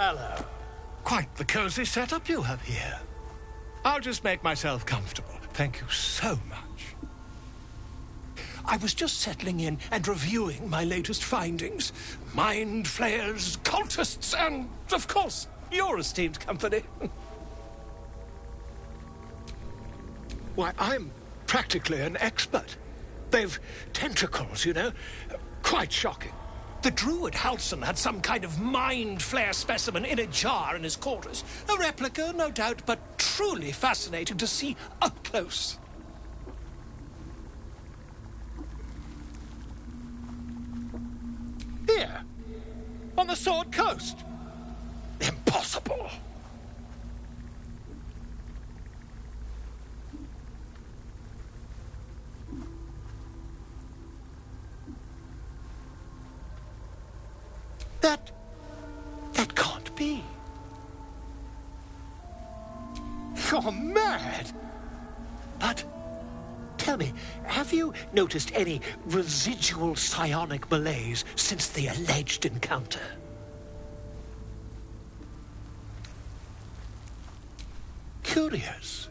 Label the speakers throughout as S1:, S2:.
S1: Hello. Quite the cozy setup you have here. I'll just make myself comfortable. Thank you so much. I was just settling in and reviewing my latest findings. Mind flayers, cultists, and, of course, your esteemed company. Why, I'm practically an expert. They've tentacles, you know. Quite shocking. The druid Halson had some kind of mind flare specimen in a jar in his quarters. A replica, no doubt, but truly fascinating to see up close. Here, on the Sword Coast. Impossible. That can't be. You're mad. But tell me, have you noticed any residual psionic malaise since the alleged encounter? Curious.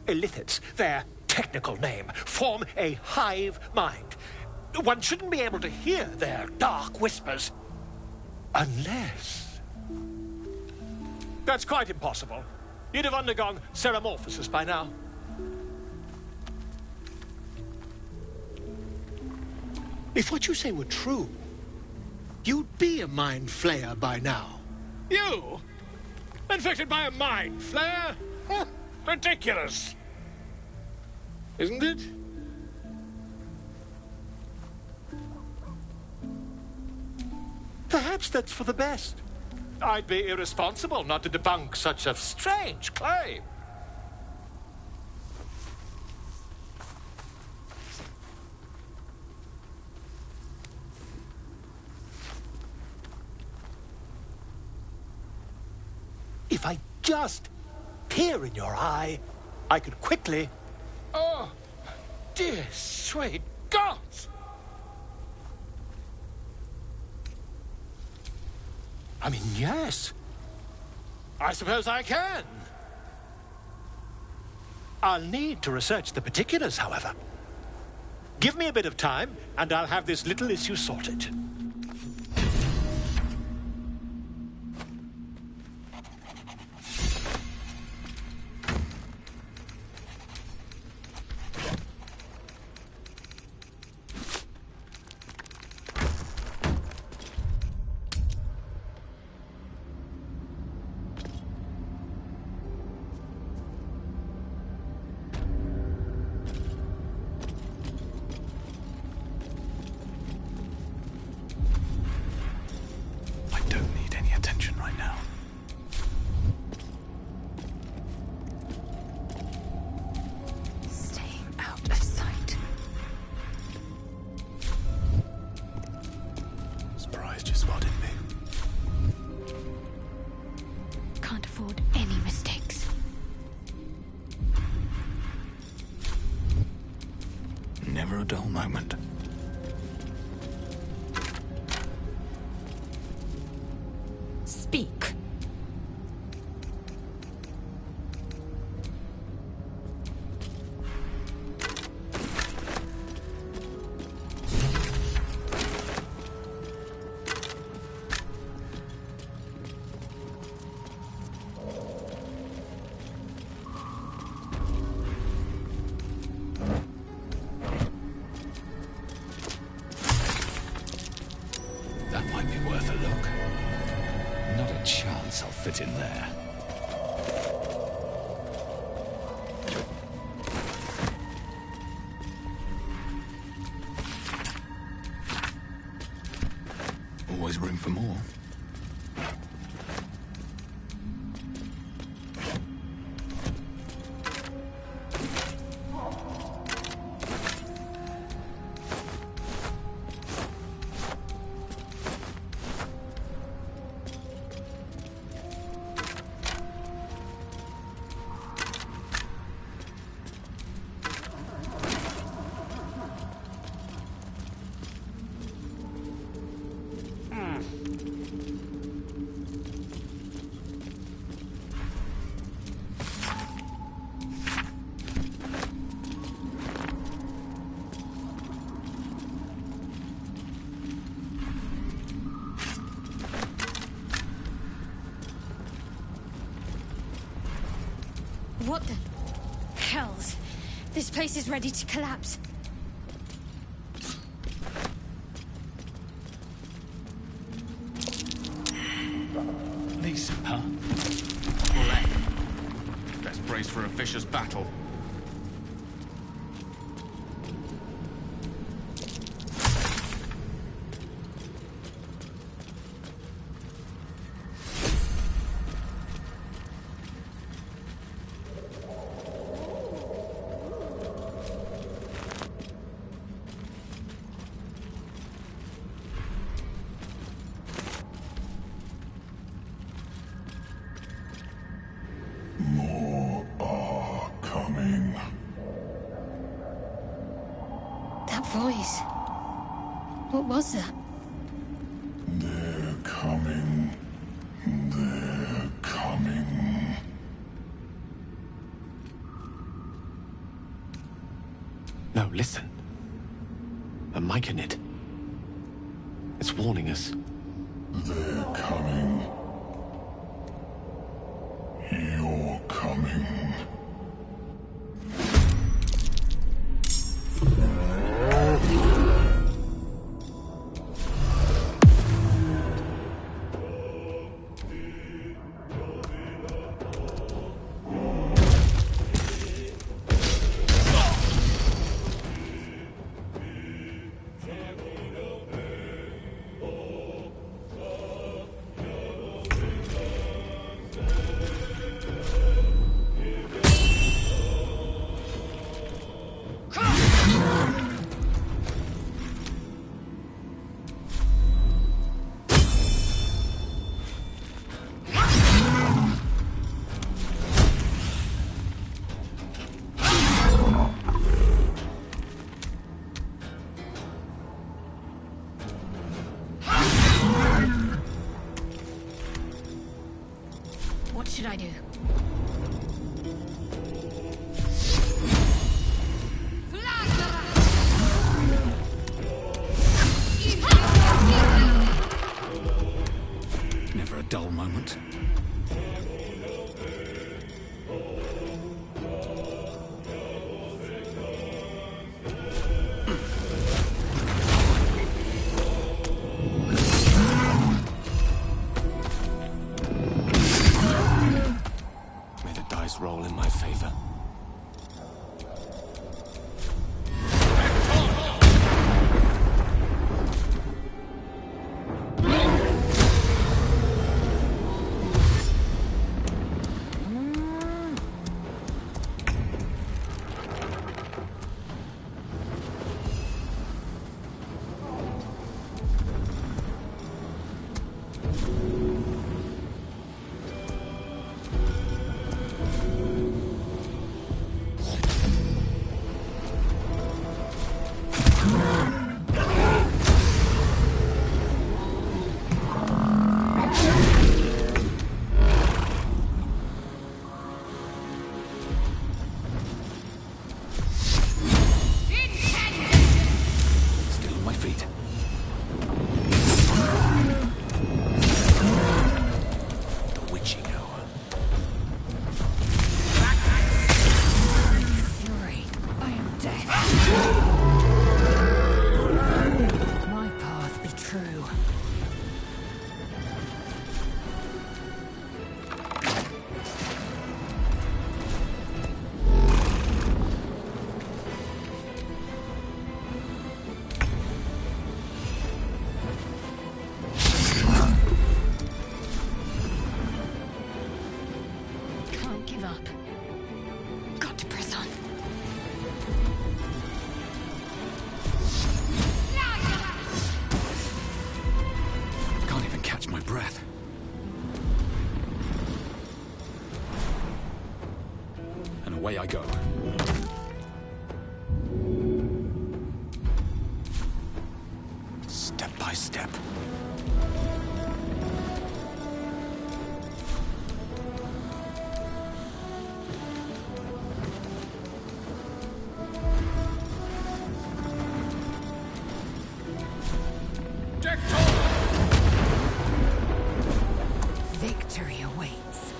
S1: Illithids, their technical name, form a hive mind. One shouldn't be able to hear their dark whispers unless... That's quite impossible. You'd have undergone ceramorphosis by now. If what you say were true, you'd be a mind flayer by now. You? Infected by a mind flayer? Ridiculous. Isn't it? Perhaps that's for the best. I'd be irresponsible not to debunk such a strange claim. If I just peer in your eye, I could quickly... Oh, dear sweet gods! I mean, yes. I suppose I can. I'll need to research the particulars, however. Give me a bit of time, and I'll have this little issue sorted.
S2: Never a dull moment.
S3: Speak. What the hells? This place is ready to collapse.
S2: Lisa, huh? Let's brace for a vicious battle.
S3: Voice. What was that?
S4: They're coming. They're coming.
S5: No, listen. A mic in it. It's warning us.
S4: They're coming. You're coming.
S3: What should I do?
S2: Never a dull moment.
S5: Roll in my favor.
S2: Away I go.
S5: Step by step.
S3: Victory awaits.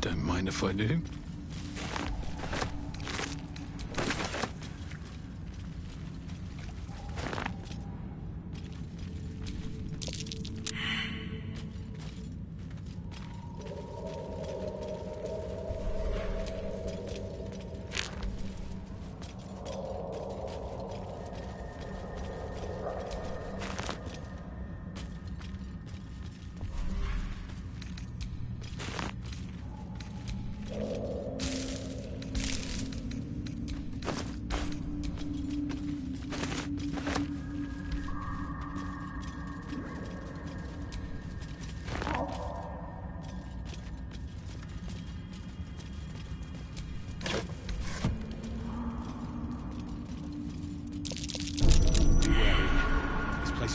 S2: Don't mind if I do.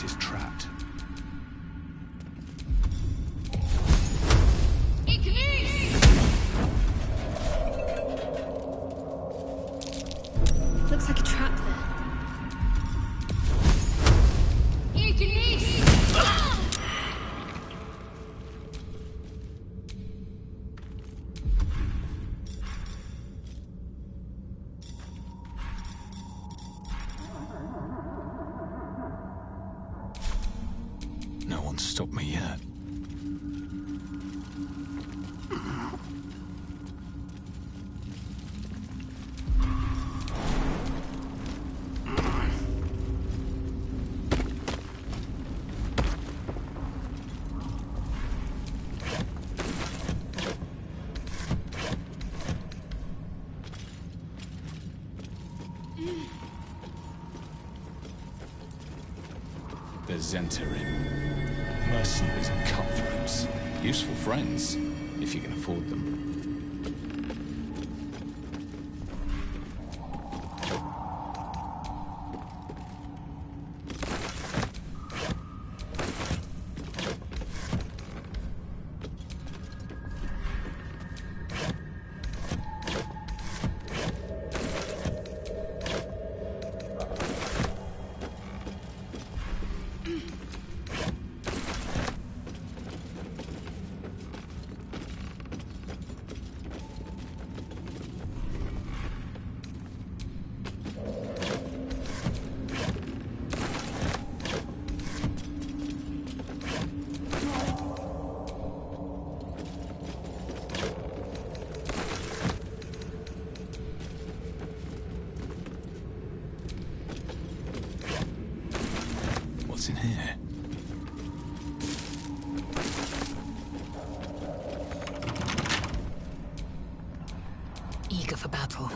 S2: Is trapped.
S3: Looks like a trap there.
S2: No one's stopped me yet. There's Zentarim. Mercenaries and cutthroats. Useful friends, if you can afford them. What's in here?
S6: Eager for battle.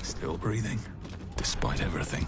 S2: Still breathing, despite everything.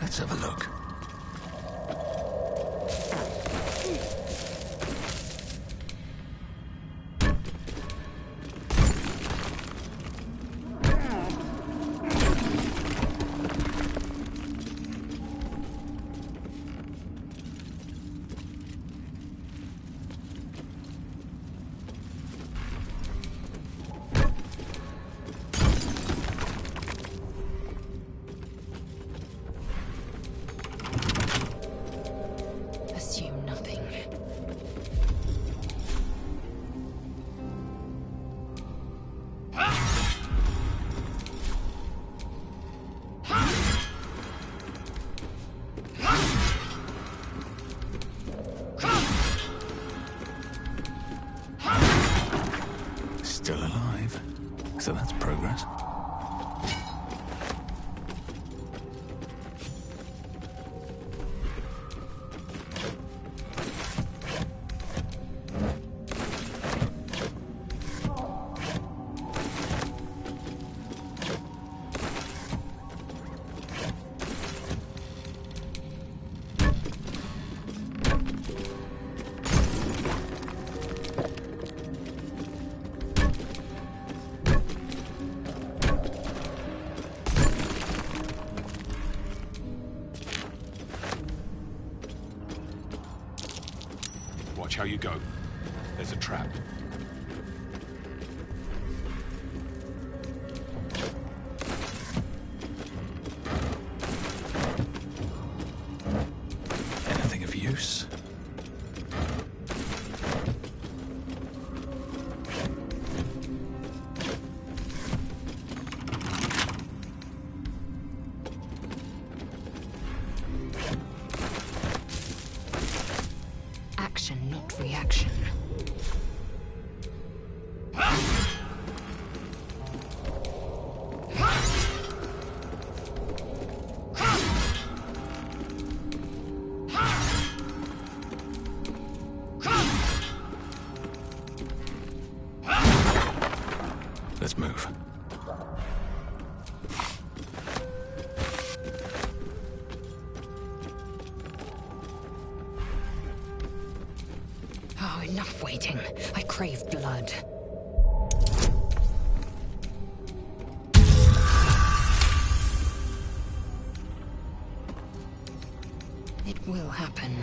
S2: Let's have a look.
S6: Assume nothing.
S2: Still alive. So that's progress. Watch how you go. There's a trap.
S1: Anything of use?
S6: Action, not reaction.
S1: Let's move.
S6: Oh, enough waiting. I crave blood. It will happen.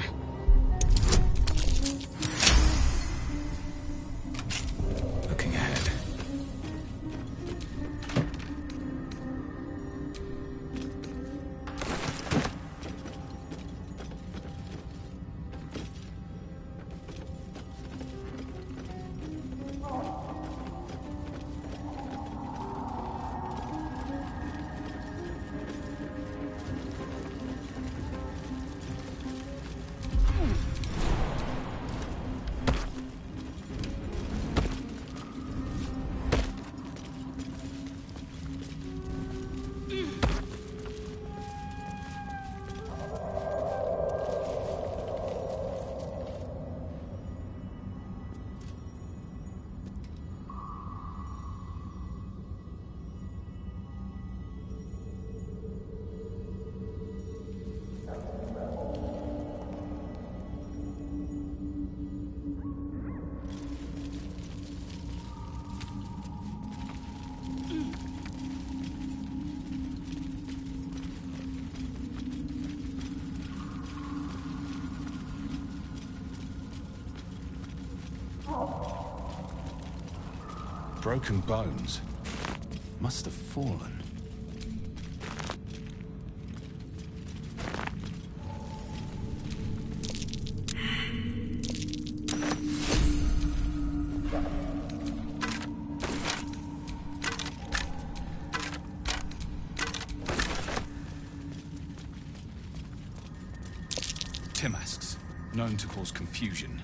S1: Looking ahead.
S2: Broken bones. Must have fallen. Timasks, known to cause confusion.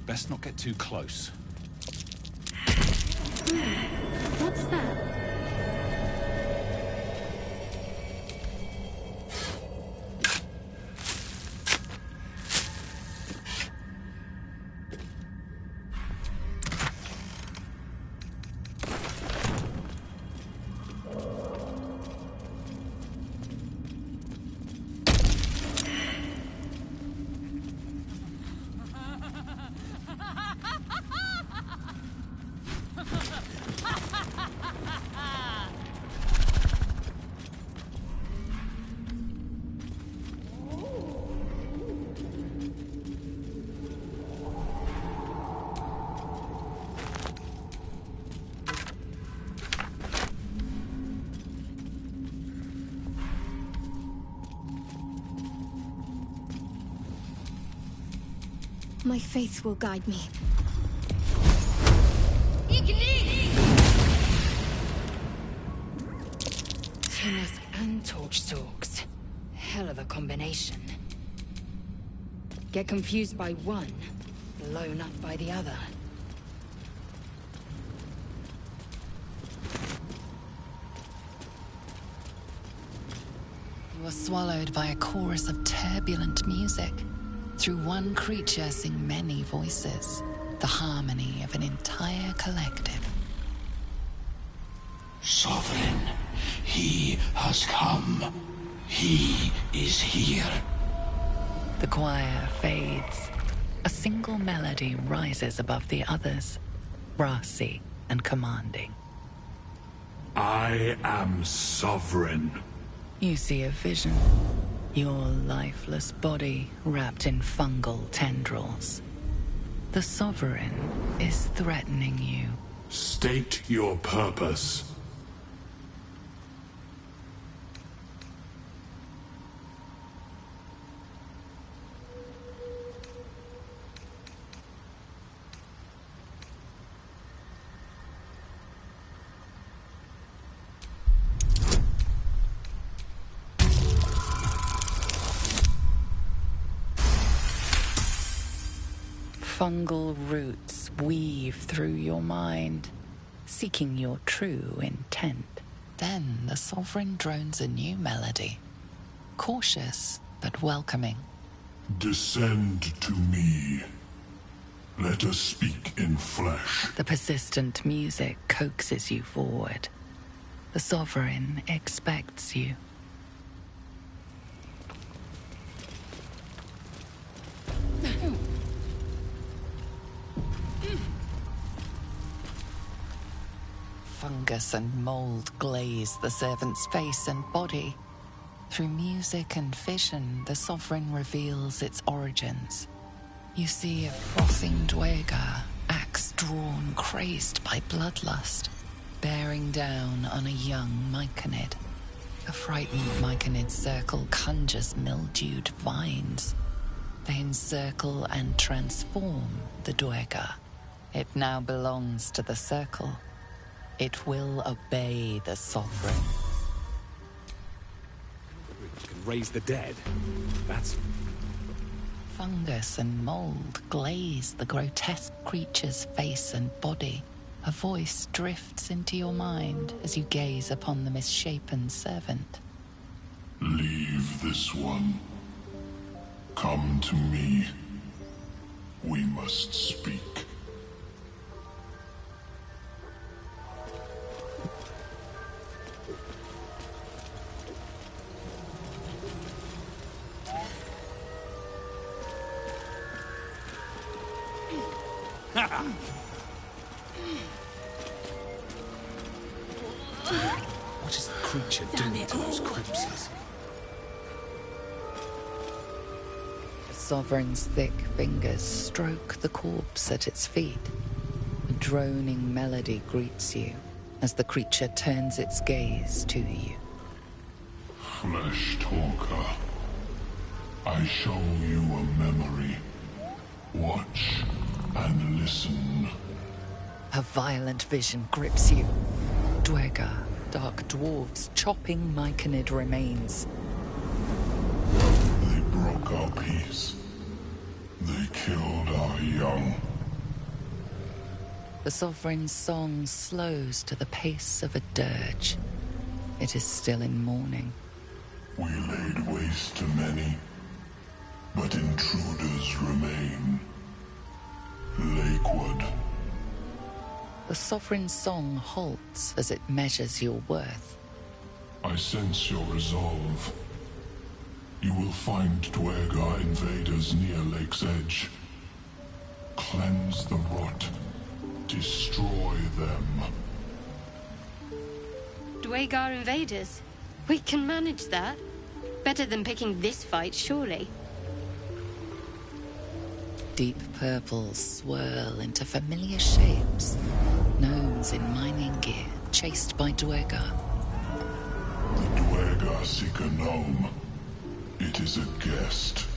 S2: Best not get too close.
S3: What's that? My faith will guide me.
S6: Timask and torch stalks. Hell of a combination. Get confused by one, blown up by the other.
S7: You are swallowed by a chorus of turbulent music. Through one creature sing many voices, the harmony of an entire collective.
S4: Sovereign, he has come. He is here.
S7: The choir fades. A single melody rises above the others, brassy and commanding.
S4: I am sovereign.
S7: You see a vision. Your lifeless body wrapped in fungal tendrils. The Sovereign is threatening you.
S4: State your purpose.
S7: Fungal roots weave through your mind, seeking your true intent. Then the Sovereign drones a new melody, cautious but welcoming.
S4: Descend to me. Let us speak in flesh.
S7: The persistent music coaxes you forward. The Sovereign expects you. Fungus and mold glaze the servant's face and body. Through music and vision, the Sovereign reveals its origins. You see a frothing Dwegar, axe drawn, crazed by bloodlust, bearing down on a young Myconid. A frightened Myconid circle conjures mildewed vines. They encircle and transform the Dwegar. It now belongs to the circle. It will obey the Sovereign.
S2: Can raise the dead. That's...
S7: Fungus and mold glaze the grotesque creature's face and body. A voice drifts into your mind as you gaze upon the misshapen servant.
S4: Leave this one. Come to me. We must speak.
S2: What is the creature doing to those corpses?
S7: The Sovereign's thick fingers stroke the corpse at its feet. A droning melody greets you as the creature turns its gaze to you.
S4: Flesh talker. I show you a memory. Watch and listen.
S7: A violent vision grips you. Dwegar, dark dwarves chopping Myconid remains.
S4: They broke our peace. They killed our young.
S7: The Sovereign's song slows to the pace of a dirge. It is still in mourning.
S4: We laid waste to many, but intruders remain. Lakewood.
S7: The Sovereign's song halts as it measures your worth.
S4: I sense your resolve. You will find Dwegar invaders near Lake's Edge. Cleanse the rot. Destroy them.
S3: Dwegar invaders? We can manage that. Better than picking this fight, surely.
S7: Deep purples swirl into familiar shapes. Gnomes in mining gear, chased by Dwegar.
S4: The Dwegar seek a gnome. It is a guest.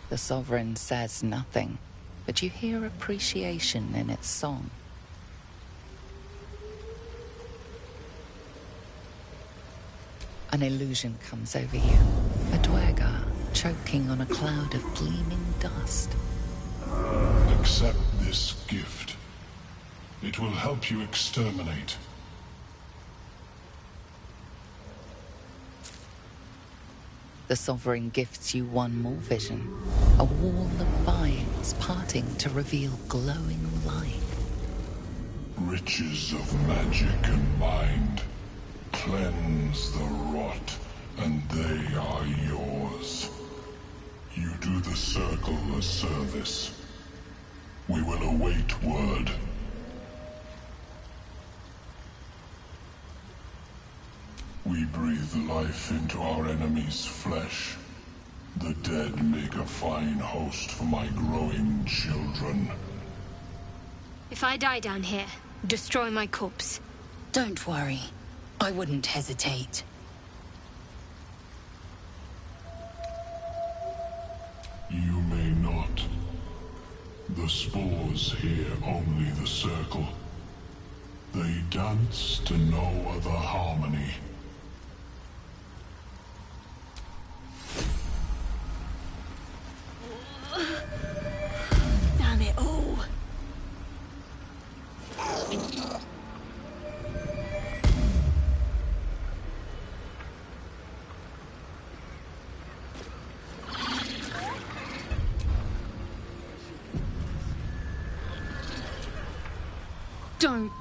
S7: The Sovereign says nothing, but you hear appreciation in its song. An illusion comes over you. A Dwegar choking on a cloud of gleaming dust.
S4: Accept this gift. It will help you exterminate.
S7: The Sovereign gifts you one more vision. A wall of vines parting to reveal glowing light.
S4: Riches of magic and mind. Cleanse the rot, and they are yours. You do the circle a service. We will await word. We breathe life into our enemy's flesh. The dead make a fine host for my growing children.
S3: If I die down here, destroy my corpse.
S6: Don't worry. I wouldn't hesitate.
S4: You may not. The spores hear only the circle. They dance to no other harmony.
S6: Damn it all.
S3: Don't.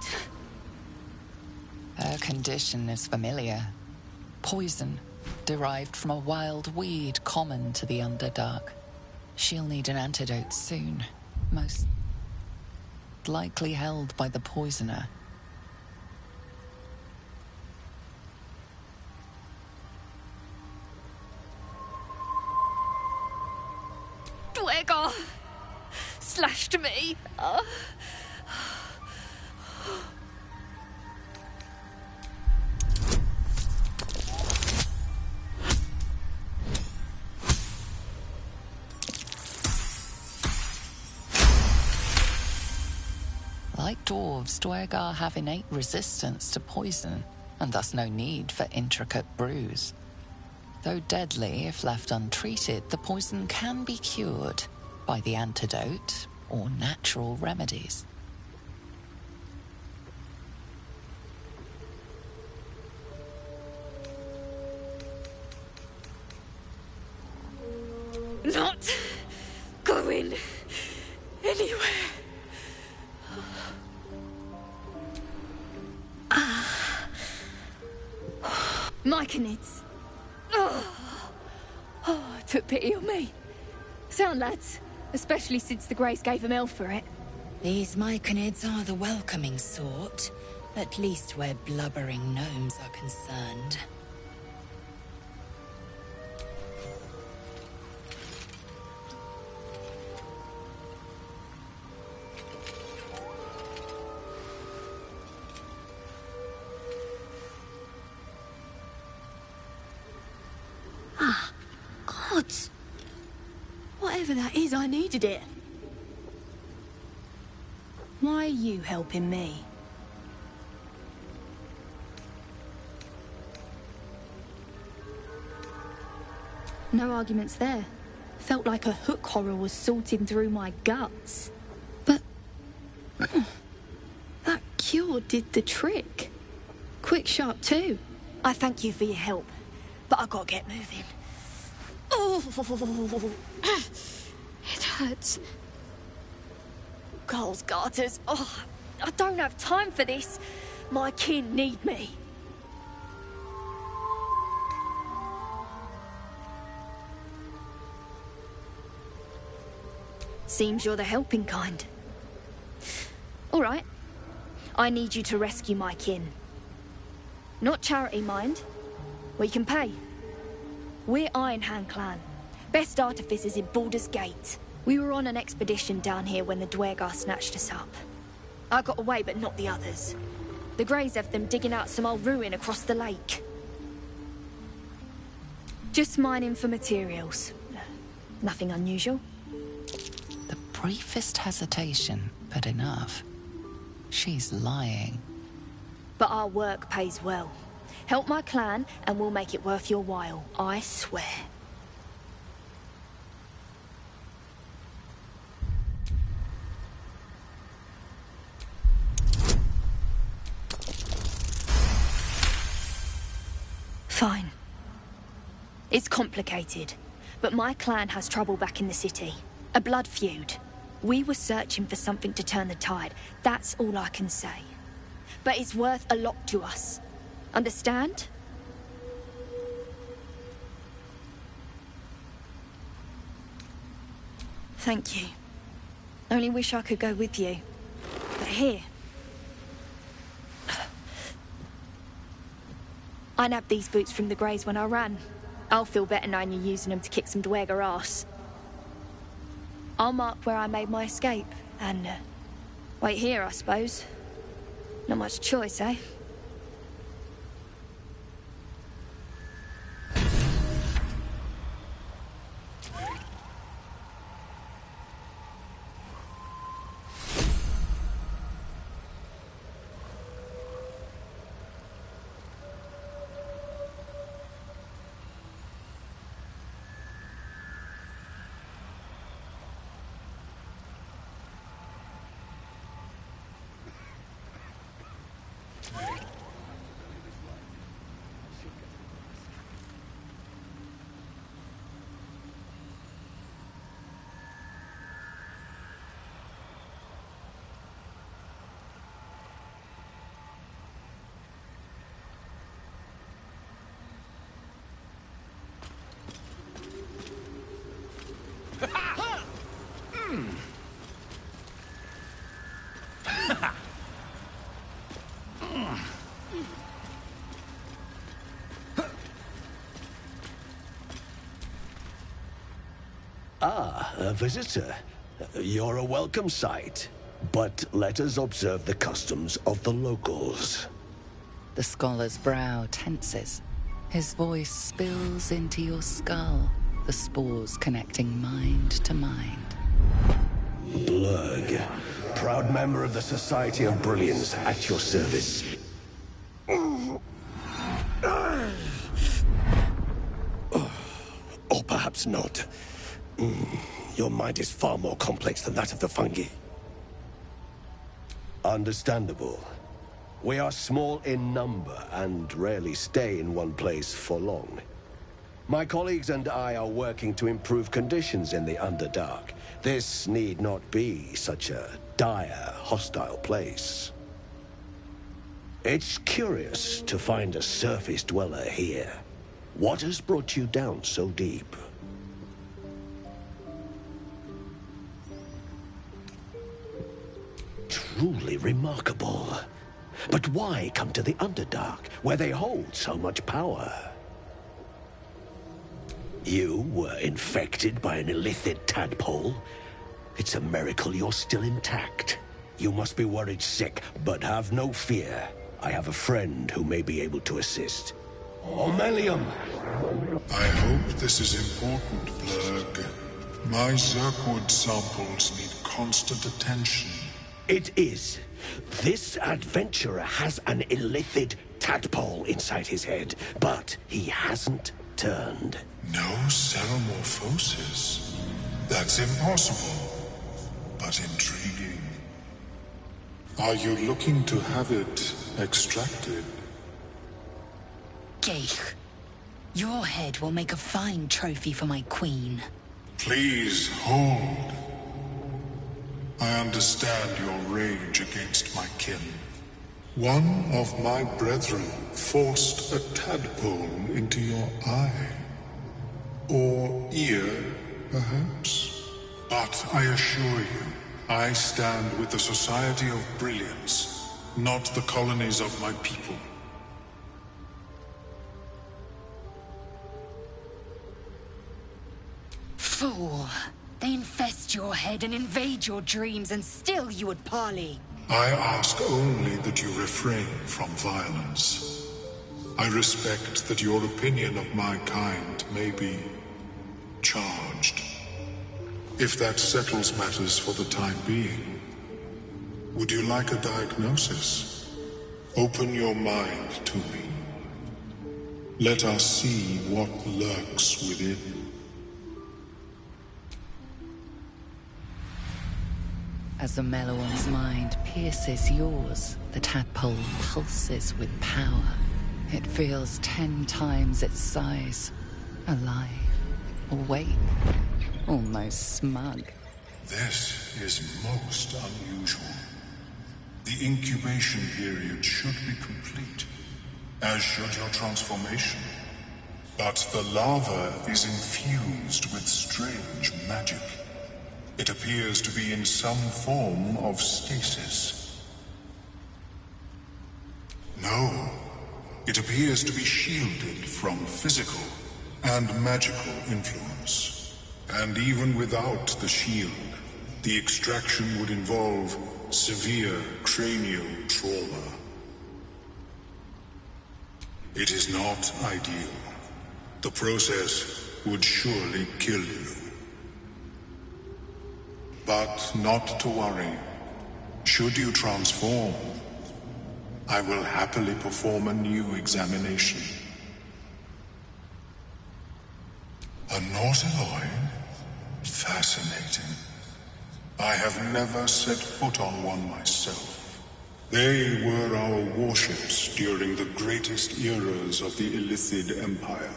S7: Her condition is familiar. Poison, derived from a wild weed common to the Underdark. She'll need an antidote soon. Most likely held by the poisoner.
S3: Dwegar slashed me.
S7: Like dwarves, Dwegar have innate resistance to poison, and thus no need for intricate brews. Though deadly if left untreated, the poison can be cured by the antidote or natural remedies.
S3: Not going anywhere. Myconids. Took pity on me. Sound, lads. Especially since the Greys gave him hell for it.
S6: These myconids are the welcoming sort. At least where blubbering gnomes are concerned.
S3: Gods. Whatever that is, I needed it. Why are you helping me? No arguments there. Felt like a hook horror was sorting through my guts. But that cure did the trick. Quick, sharp too. I thank you for your help, but I gotta get moving. Oh, it hurts. Cole's garters. Oh, I don't have time for this. My kin need me. Seems you're the helping kind. All right. I need you to rescue my kin. Not charity, mind. We can pay. We're Iron Hand Clan. Best artificers in Baldur's Gate. We were on an expedition down here when the Dwegar snatched us up. I got away, but not the others. The Greys have them digging out some old ruin across the lake. Just mining for materials. Nothing unusual.
S7: The briefest hesitation, but enough. She's lying.
S3: But our work pays well. Help my clan, and we'll make it worth your while. I swear. Fine. It's complicated, but my clan has trouble back in the city. A blood feud. We were searching for something to turn the tide. That's all I can say. But it's worth a lot to us. Understand? Thank you. Only wish I could go with you. But here... I nabbed these boots from the Greys when I ran. I'll feel better knowing you're using them to kick some dweger ass. I'll mark where I made my escape, and wait here, I suppose. Not much choice, eh?
S8: Ah, a visitor. You're a welcome sight. But let us observe the customs of the locals.
S7: The scholar's brow tenses. His voice spills into your skull, the spores connecting mind to mind.
S8: Blurg, proud member of the Society of Brilliance, at your service. Or perhaps not. Your mind is far more complex than that of the fungi. Understandable. We are small in number and rarely stay in one place for long. My colleagues and I are working to improve conditions in the Underdark. This need not be such a dire, hostile place. It's curious to find a surface dweller here. What has brought you down so deep? Truly remarkable. But why come to the Underdark, where they hold so much power? You were infected by an illithid tadpole? It's a miracle you're still intact. You must be worried sick, but have no fear. I have a friend who may be able to assist. Omelium!
S4: I hope this is important, Blurg. My Zirkwood samples need constant attention.
S8: It is. This adventurer has an illithid tadpole inside his head, but he hasn't turned.
S4: No ceremorphosis. That's impossible, but intriguing. Are you looking to have it extracted?
S6: Geich, your head will make a fine trophy for my queen.
S4: Please hold. I understand your rage against my kin. One of my brethren forced a tadpole into your eye. Or ear, perhaps? But I assure you, I stand with the Society of Brilliance, not the colonies of my people.
S6: Fool! They infest your head and invade your dreams, and still you would parley.
S4: I ask only that you refrain from violence. I respect that your opinion of my kind may be charged. If that settles matters for the time being, would you like a diagnosis? Open your mind to me. Let us see what lurks within.
S7: As the Meloan's mind pierces yours, the tadpole pulses with power. It feels 10 times its size. Alive, awake, almost smug.
S4: This is most unusual. The incubation period should be complete, as should your transformation. But the larva is infused with strange magic. It appears to be in some form of stasis. No, it appears to be shielded from physical and magical influence. And even without the shield, the extraction would involve severe cranial trauma. It is not ideal. The process would surely kill you. But not to worry. Should you transform, I will happily perform a new examination. A Nautiloid? Fascinating. I have never set foot on one myself. They were our warships during the greatest eras of the Illithid Empire.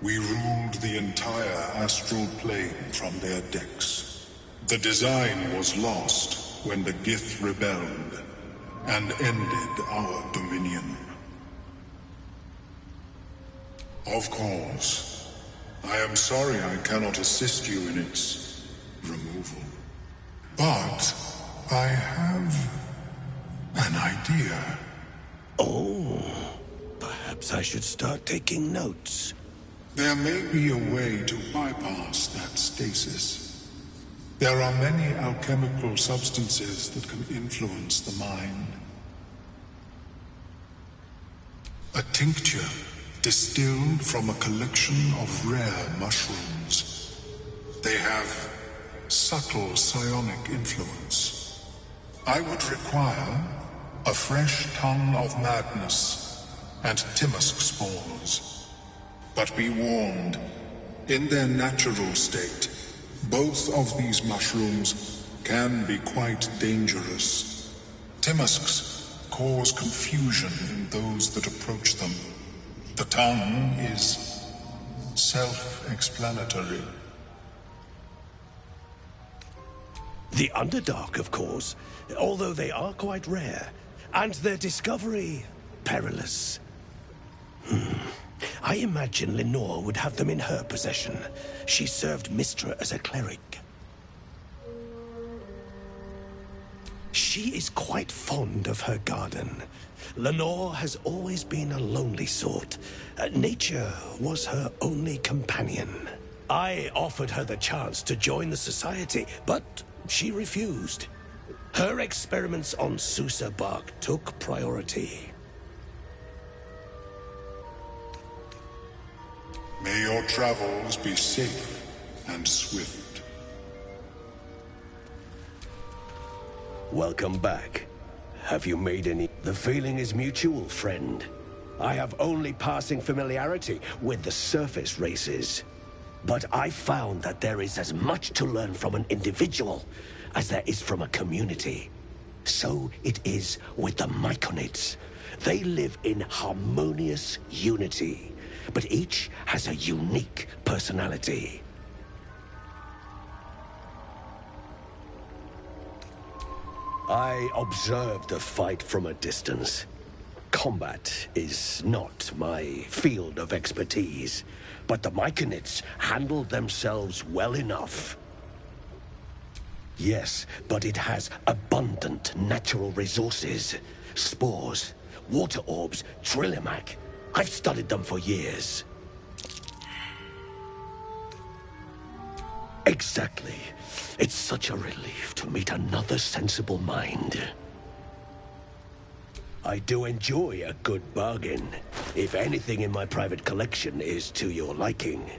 S4: We ruled the entire astral plane from their decks. The design was lost when the Gith rebelled and ended our dominion. Of course, I am sorry I cannot assist you in its removal. But I have an idea.
S8: Oh, perhaps I should start taking notes.
S4: There may be a way to bypass that stasis. There are many alchemical substances that can influence the mind. A tincture distilled from a collection of rare mushrooms. They have subtle psionic influence. I would require a fresh ton of madness and Timusk spores. But be warned, in their natural state, both of these mushrooms can be quite dangerous. Timusks cause confusion in those that approach them. The tongue is self-explanatory.
S8: The Underdark, of course, although they are quite rare, and their discovery perilous. I imagine Lenore would have them in her possession. She served Mystra as a cleric. She is quite fond of her garden. Lenore has always been a lonely sort. Nature was her only companion. I offered her the chance to join the society, but she refused. Her experiments on Susa bark took priority.
S4: May your travels be safe and swift.
S8: Welcome back. Have you made any... The feeling is mutual, friend. I have only passing familiarity with the surface races. But I found that there is as much to learn from an individual as there is from a community. So it is with the Myconids. They live in harmonious unity, but each has a unique personality. I observed the fight from a distance. Combat is not my field of expertise, but the Myconids handled themselves well enough. Yes, but it has abundant natural resources. Spores, water orbs, Trillimac. I've studied them for years. Exactly. It's such a relief to meet another sensible mind. I do enjoy a good bargain, if anything in my private collection is to your liking.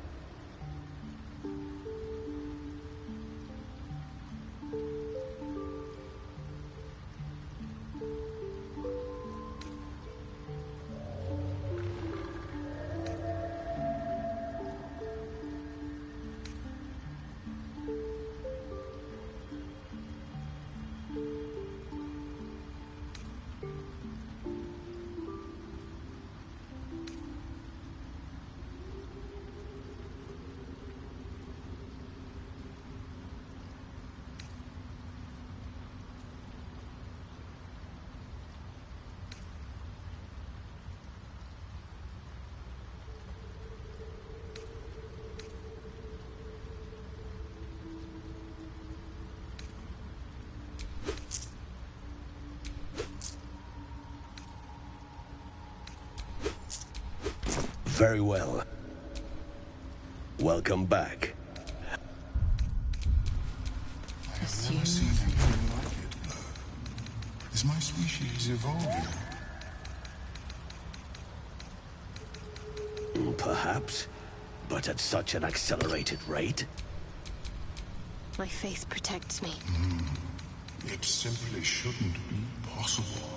S8: Very well. Welcome back.
S4: I have never seen anything like it, Blur. Is my species evolving?
S8: Perhaps, but at such an accelerated rate.
S3: My faith protects me.
S4: It simply shouldn't be possible.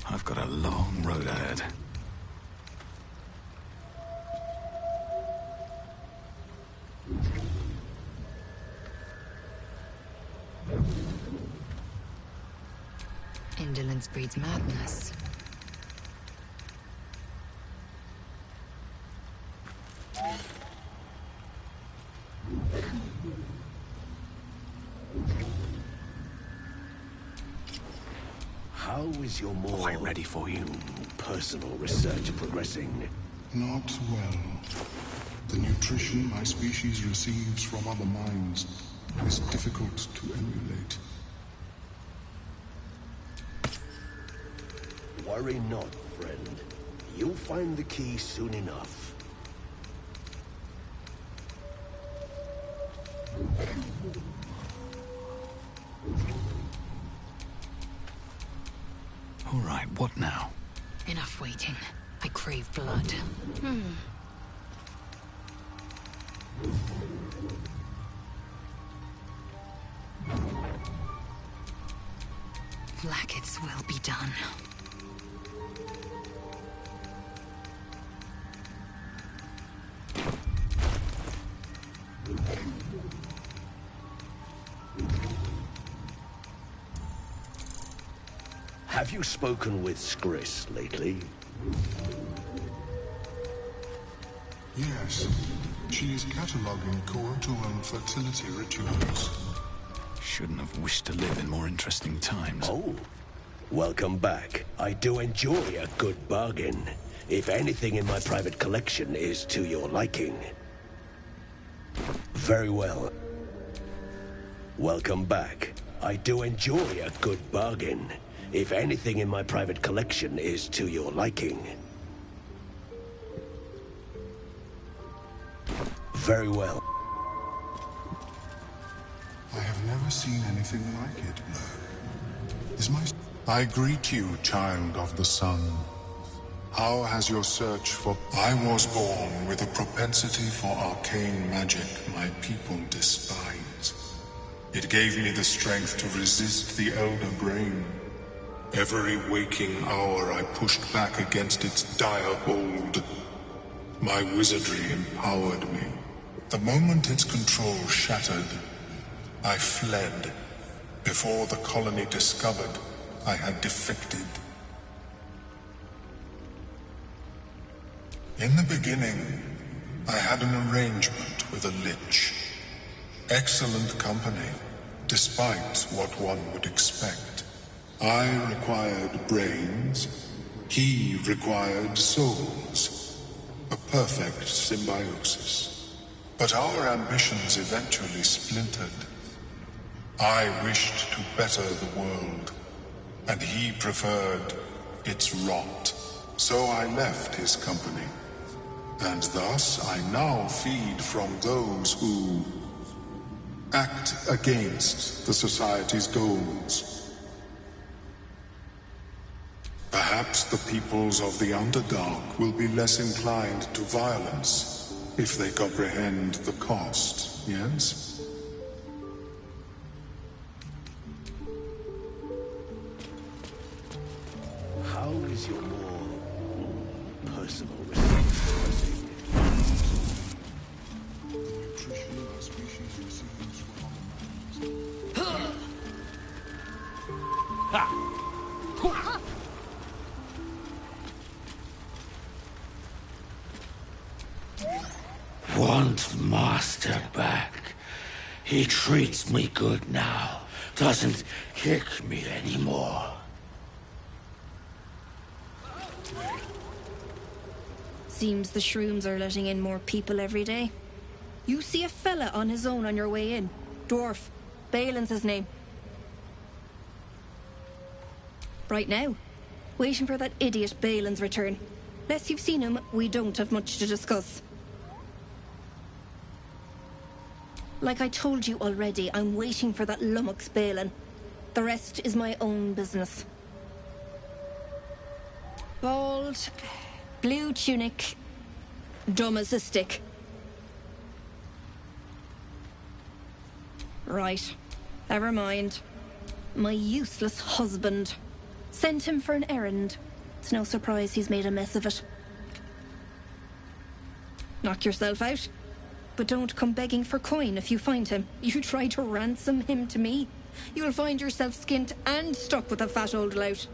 S2: I've got a long road ahead.
S6: Indolence breeds madness.
S8: How is your more
S2: Quite ready for you.
S8: personal research progressing?
S4: Not well. The nutrition my species receives from other minds is difficult to emulate.
S8: Worry not, friend. You'll find the key soon enough.
S2: All right, what now?
S6: Enough waiting. I crave blood. Vlaakith's will be done.
S8: Have you spoken with Skris lately?
S4: Yes, she is cataloguing coital and fertility rituals.
S2: Shouldn't have wished to live in more interesting times.
S8: Oh, welcome back. I do enjoy a good bargain. If anything in my private collection is to your liking. Very well. Welcome back. I do enjoy a good bargain. If anything in my private collection is to your liking. Very well.
S4: I have never seen anything like it, Blur. Is my... I greet you, child of the sun. How has your search for... I was born with a propensity for arcane magic my people despise. It gave me the strength to resist the Elder Brain. Every waking hour I pushed back against its dire hold. My wizardry empowered me. The moment its control shattered, I fled. Before the colony discovered I had defected. In the beginning, I had an arrangement with a lich. Excellent company, despite what one would expect. I required brains, he required souls. A perfect symbiosis. But our ambitions eventually splintered. I wished to better the world, and he preferred its rot. So I left his company, and thus I now feed from those who act against the Society's goals. Perhaps the peoples of the Underdark will be less inclined to violence if they comprehend the cost, yes?
S8: How is your more personal research?
S4: The nutrition our species receives from other minds.
S9: Want Master back. He treats me good now. Doesn't kick me anymore.
S3: Seems the shrooms are letting in more people every day. You see a fella on his own on your way in. Dwarf.
S10: Balin's his name. Right now, waiting for that idiot Balin's return. Unless you've seen him, we don't have much to discuss. Like I told you already, I'm waiting for that lummox Balin. The rest is my own business. Bald, blue tunic, dumb as a stick. Right, never mind. My useless husband. Sent him for an errand. It's no surprise he's made a mess of it. Knock yourself out. But don't come begging for coin if you find him. You try to ransom him to me, you'll find yourself skint and stuck with a fat old lout.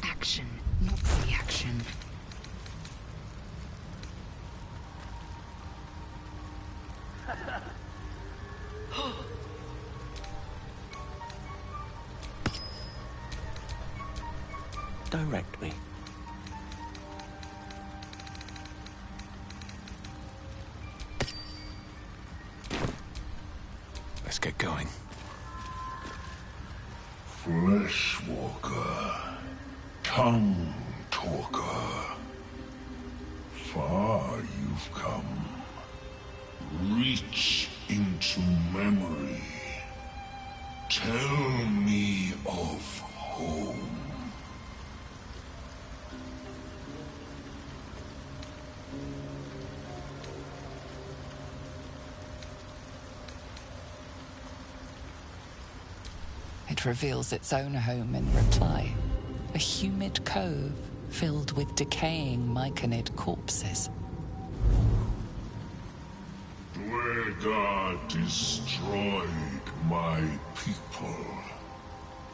S6: Action, not reaction.
S5: Direct me.
S2: Let's get going.
S4: Fleshwalker, tongue talker. Far you've come. Reach into memory. Tell me of home.
S7: It reveals its own home in reply. A humid cove filled with decaying myconid corpses.
S4: Dwegar destroyed my people.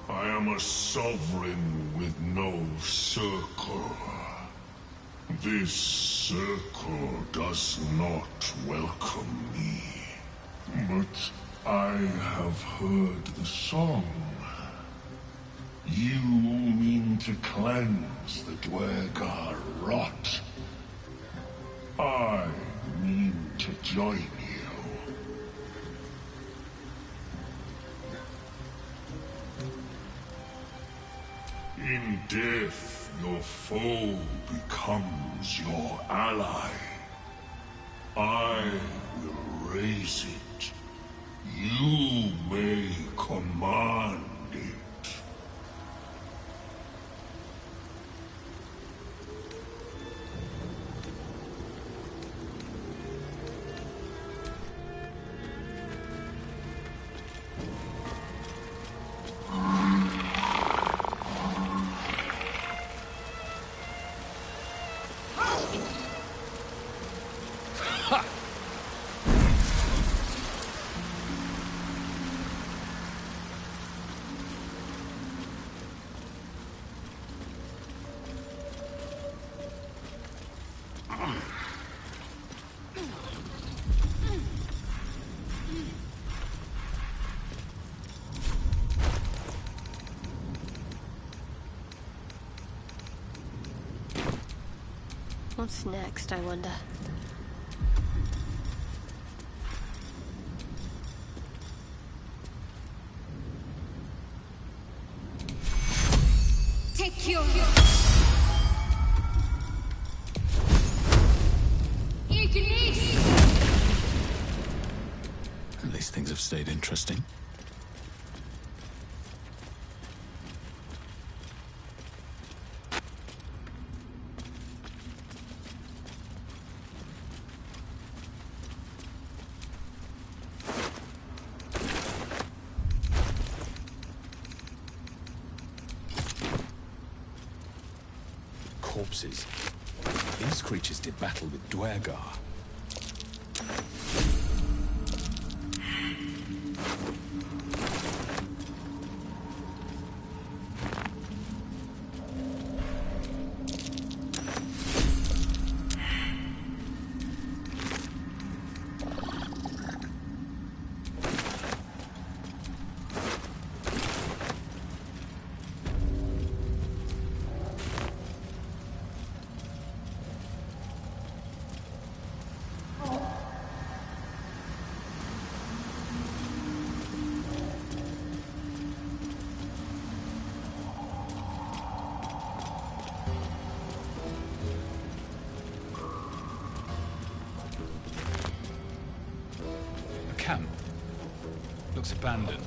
S4: I am a sovereign with no circle. This circle does not welcome me. But I have heard the song. You mean to cleanse the Dwegar rot. I mean to join you. In death, your foe becomes your ally. I will raise it. You may command it.
S3: What's next, I wonder?
S10: Take your...
S2: At least things have stayed interesting. corpses. These creatures did battle with Dwergar. Camp. Looks abandoned.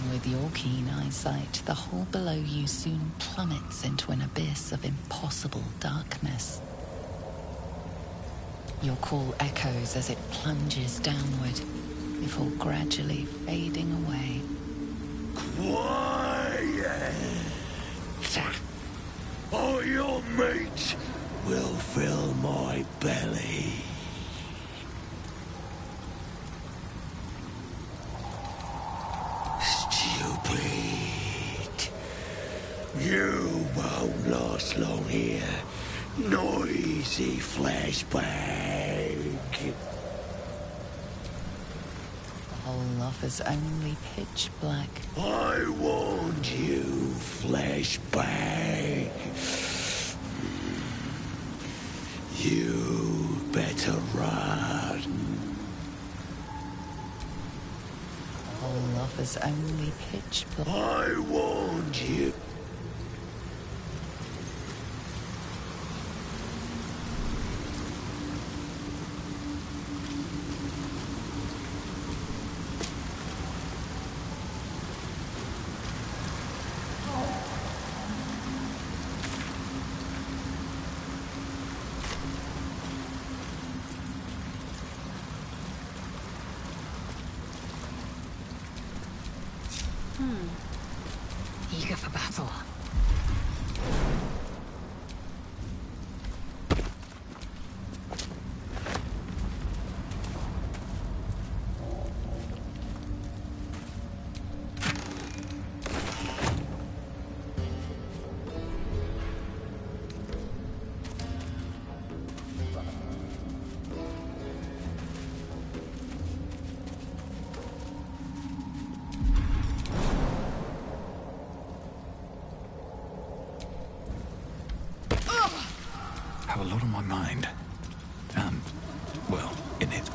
S7: With your keen eyesight, the hole below you soon plummets into an abyss of impossible darkness. Your call echoes as it plunges downward, before gradually fading away.
S9: Quiet! Or your meat will fill my belly. You won't last long here, noisy flashbang.
S7: The hole offers only pitch black.
S9: I warned you, flashbang. You better run.
S7: The hole offers only pitch black.
S9: I warned you.
S7: Eager for battle.
S2: Have a lot on my mind. And, well, in it.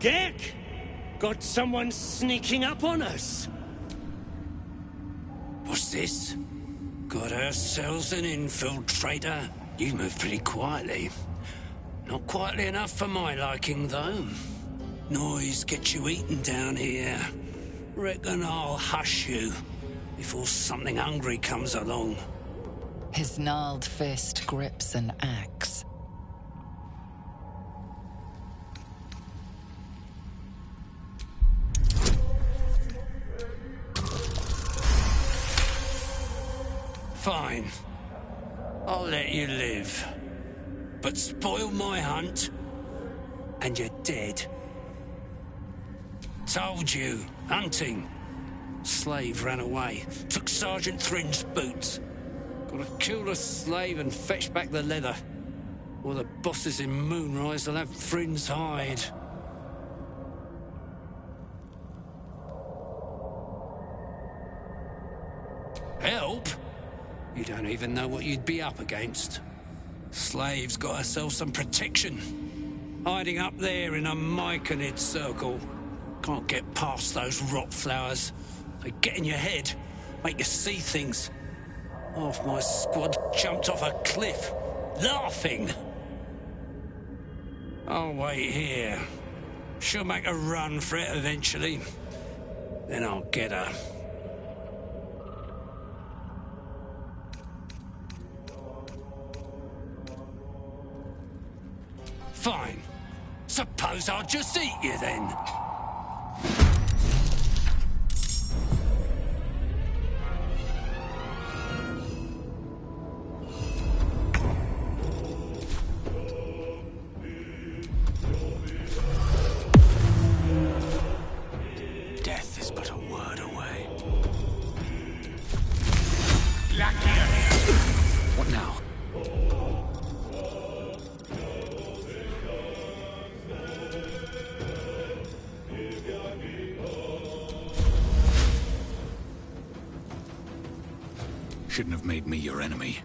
S9: deck! Got someone sneaking up on us! What's this? Got ourselves an infiltrator. You move pretty quietly. Not quietly enough for my liking, though. Noise gets you eaten down here. Reckon I'll hush you before something hungry comes along.
S7: His gnarled fist grips an axe.
S9: Fine. I'll let you live. But spoil my hunt, and you're dead. Told you. Hunting. Slave ran away. Took Sergeant Thrin's boots. Gotta kill the slave and fetch back the leather. Or the bosses in Moonrise will have Thrin's hide. Help? You don't even know what you'd be up against. Slave's got herself some protection. Hiding up there in a myconid circle. Can't get past those rot flowers. They get in your head, make you see things. Half my squad jumped off a cliff, laughing. I'll wait here. She'll make a run for it eventually. Then I'll get her. Fine. Suppose I'll just eat you then. Death is but a word away. What now?
S2: Shouldn't have made me your enemy.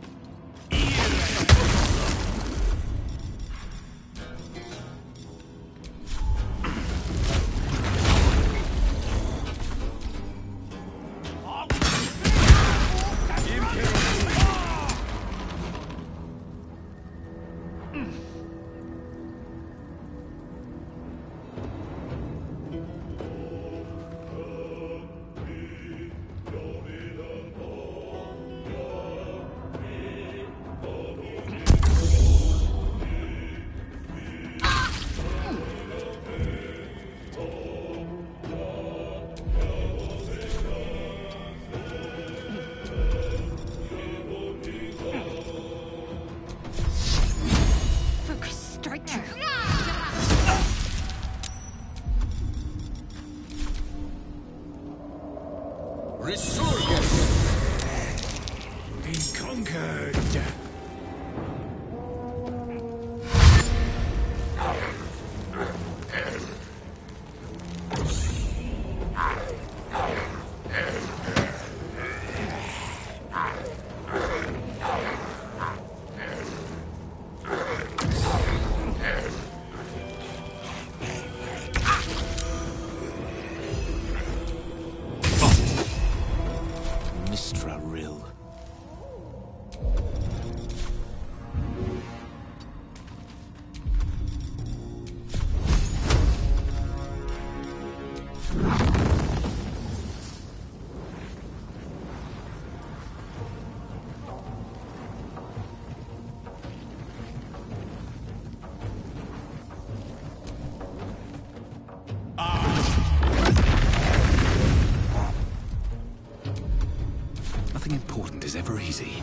S2: Nothing important is ever easy.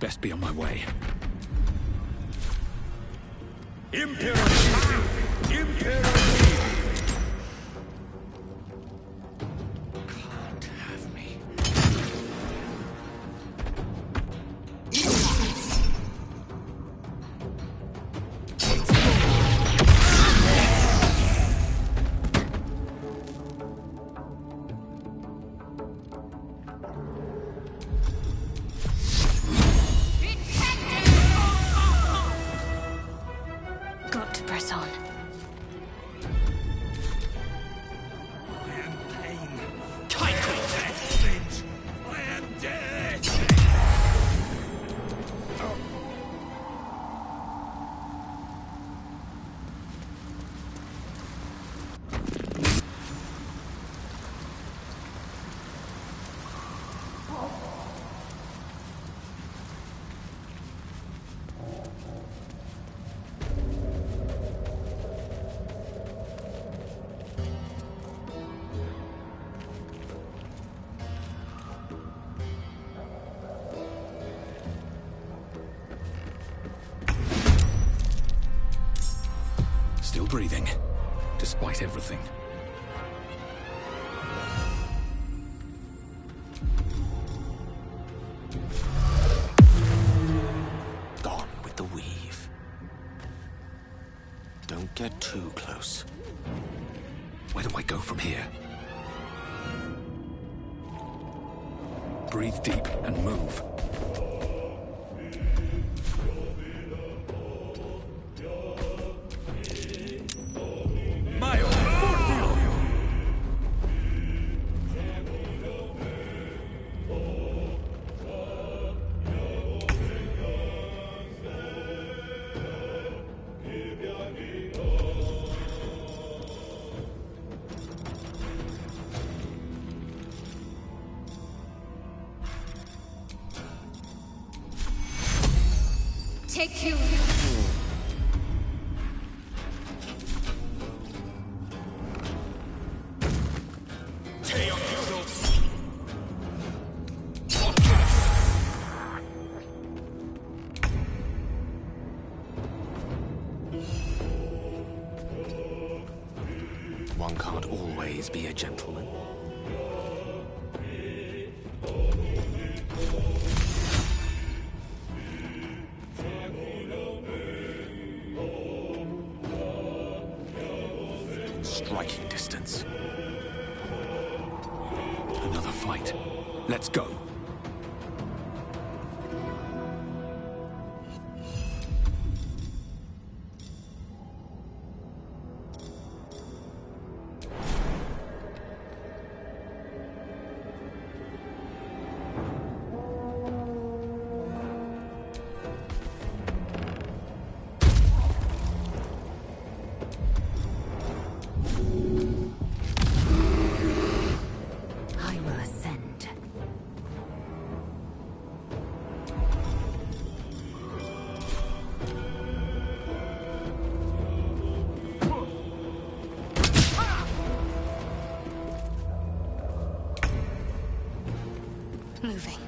S2: Best be on my way.
S9: Imperative! Imperative! Can't have me.
S2: breathing, despite everything.
S5: Gone with the weave. Don't get too close.
S2: Where do I go from here? Breathe deep and move.
S11: Take two.
S5: One can't always be a gentleman. Striking distance.
S2: Another fight. Let's go.
S6: I will ascend.
S3: Moving.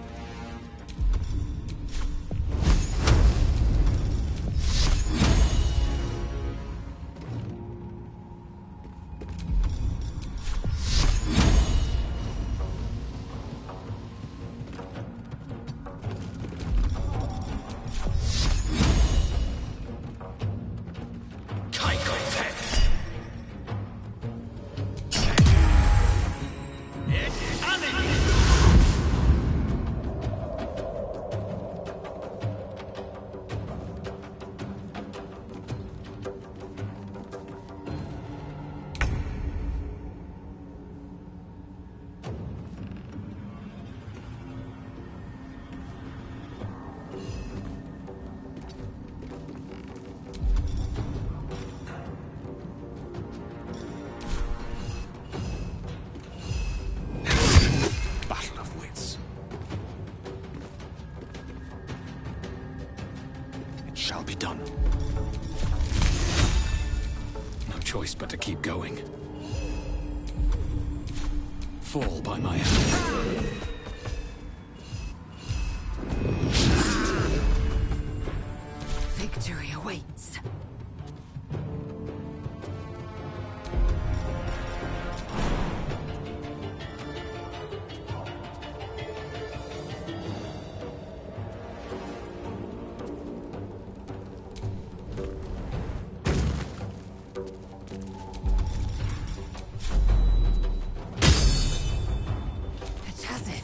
S2: Battle of wits.
S5: It shall be done.
S2: No choice but to keep going. Fall by my hand.
S6: Victory awaits. It has it.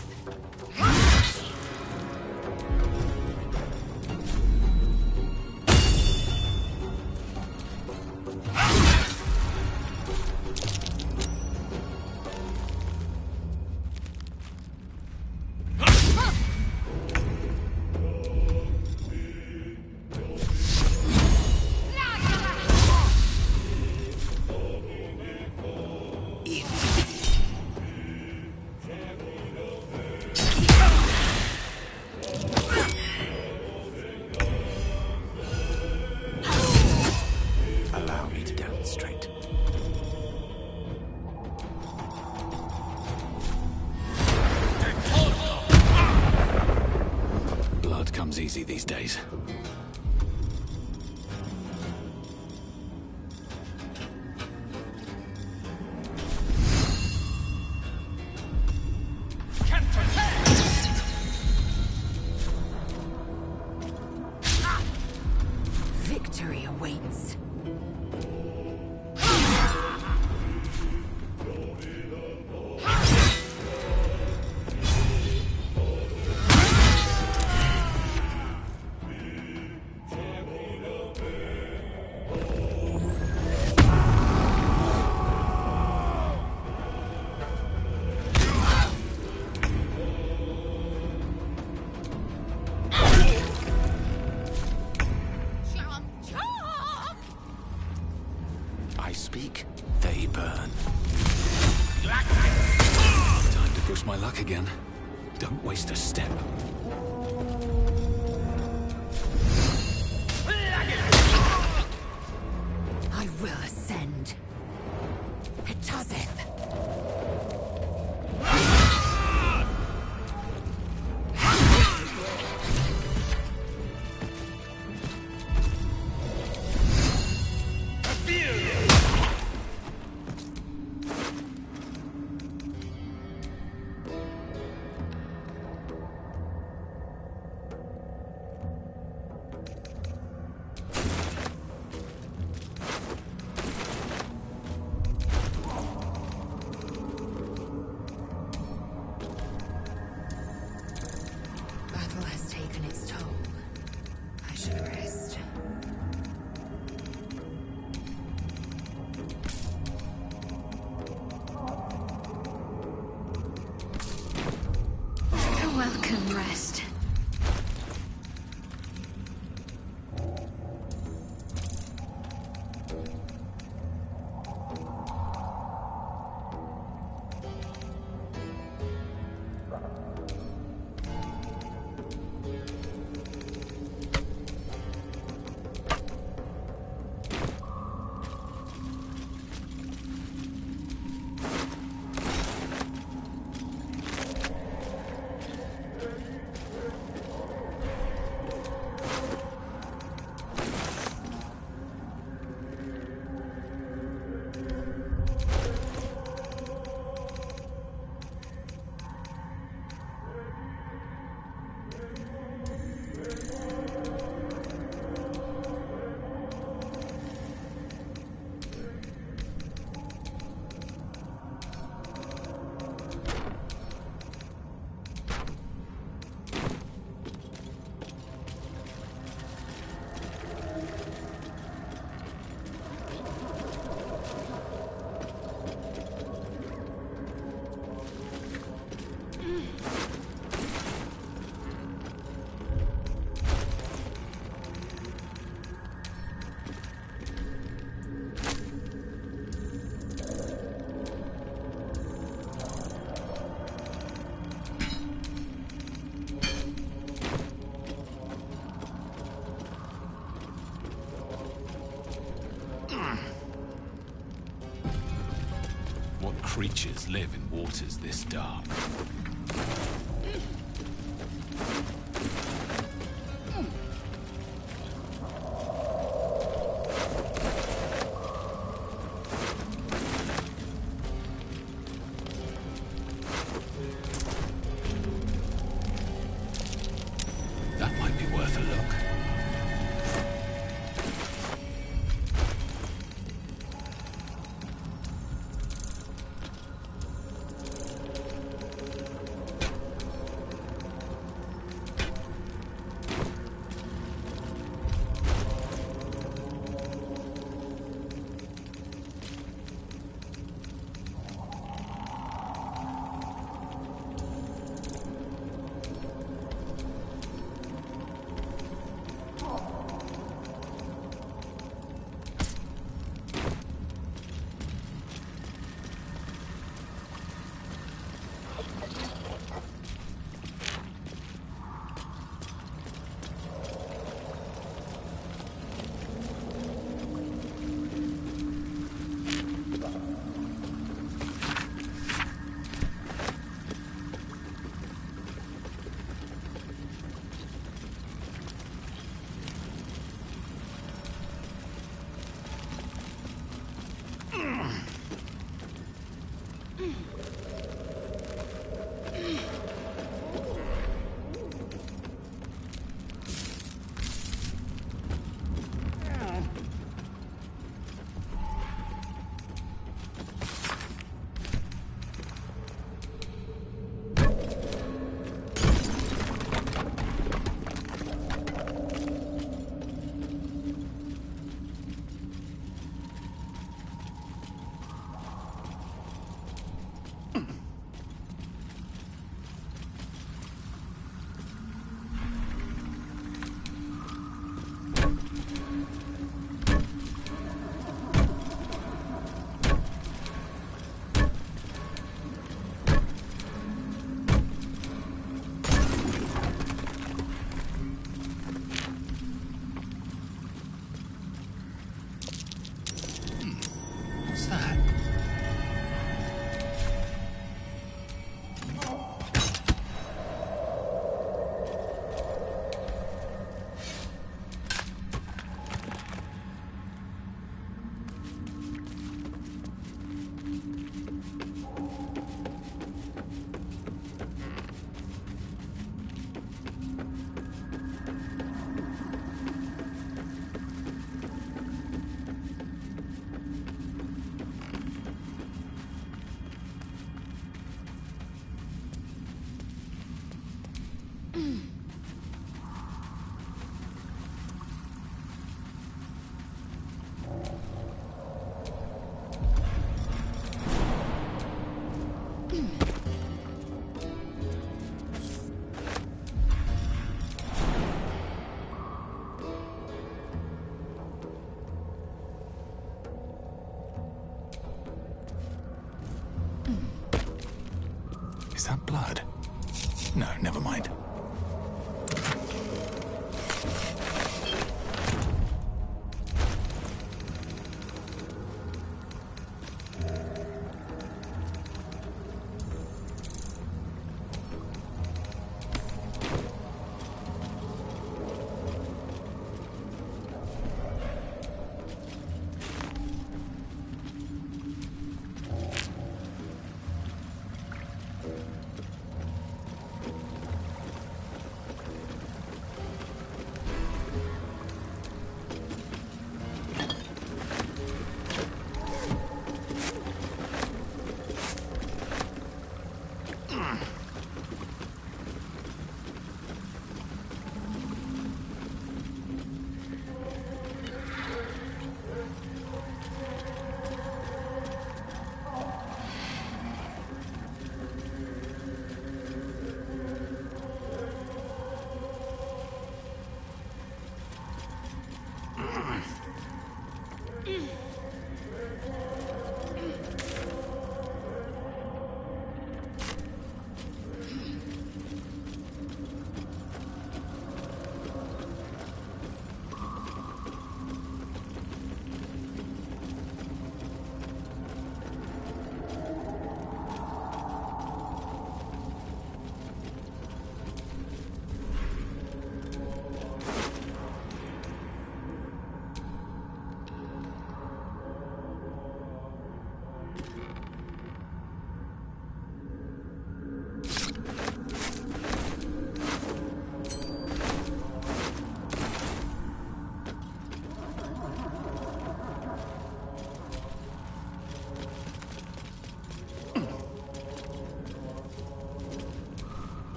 S5: Allow me to demonstrate.
S2: Blood comes easy these days. Test my luck again. Don't waste a step.
S6: I will ascend. Etazeth.
S3: Welcome, rest.
S2: What creatures live in waters this dark? That might be worth a look. Is that blood? No, never mind.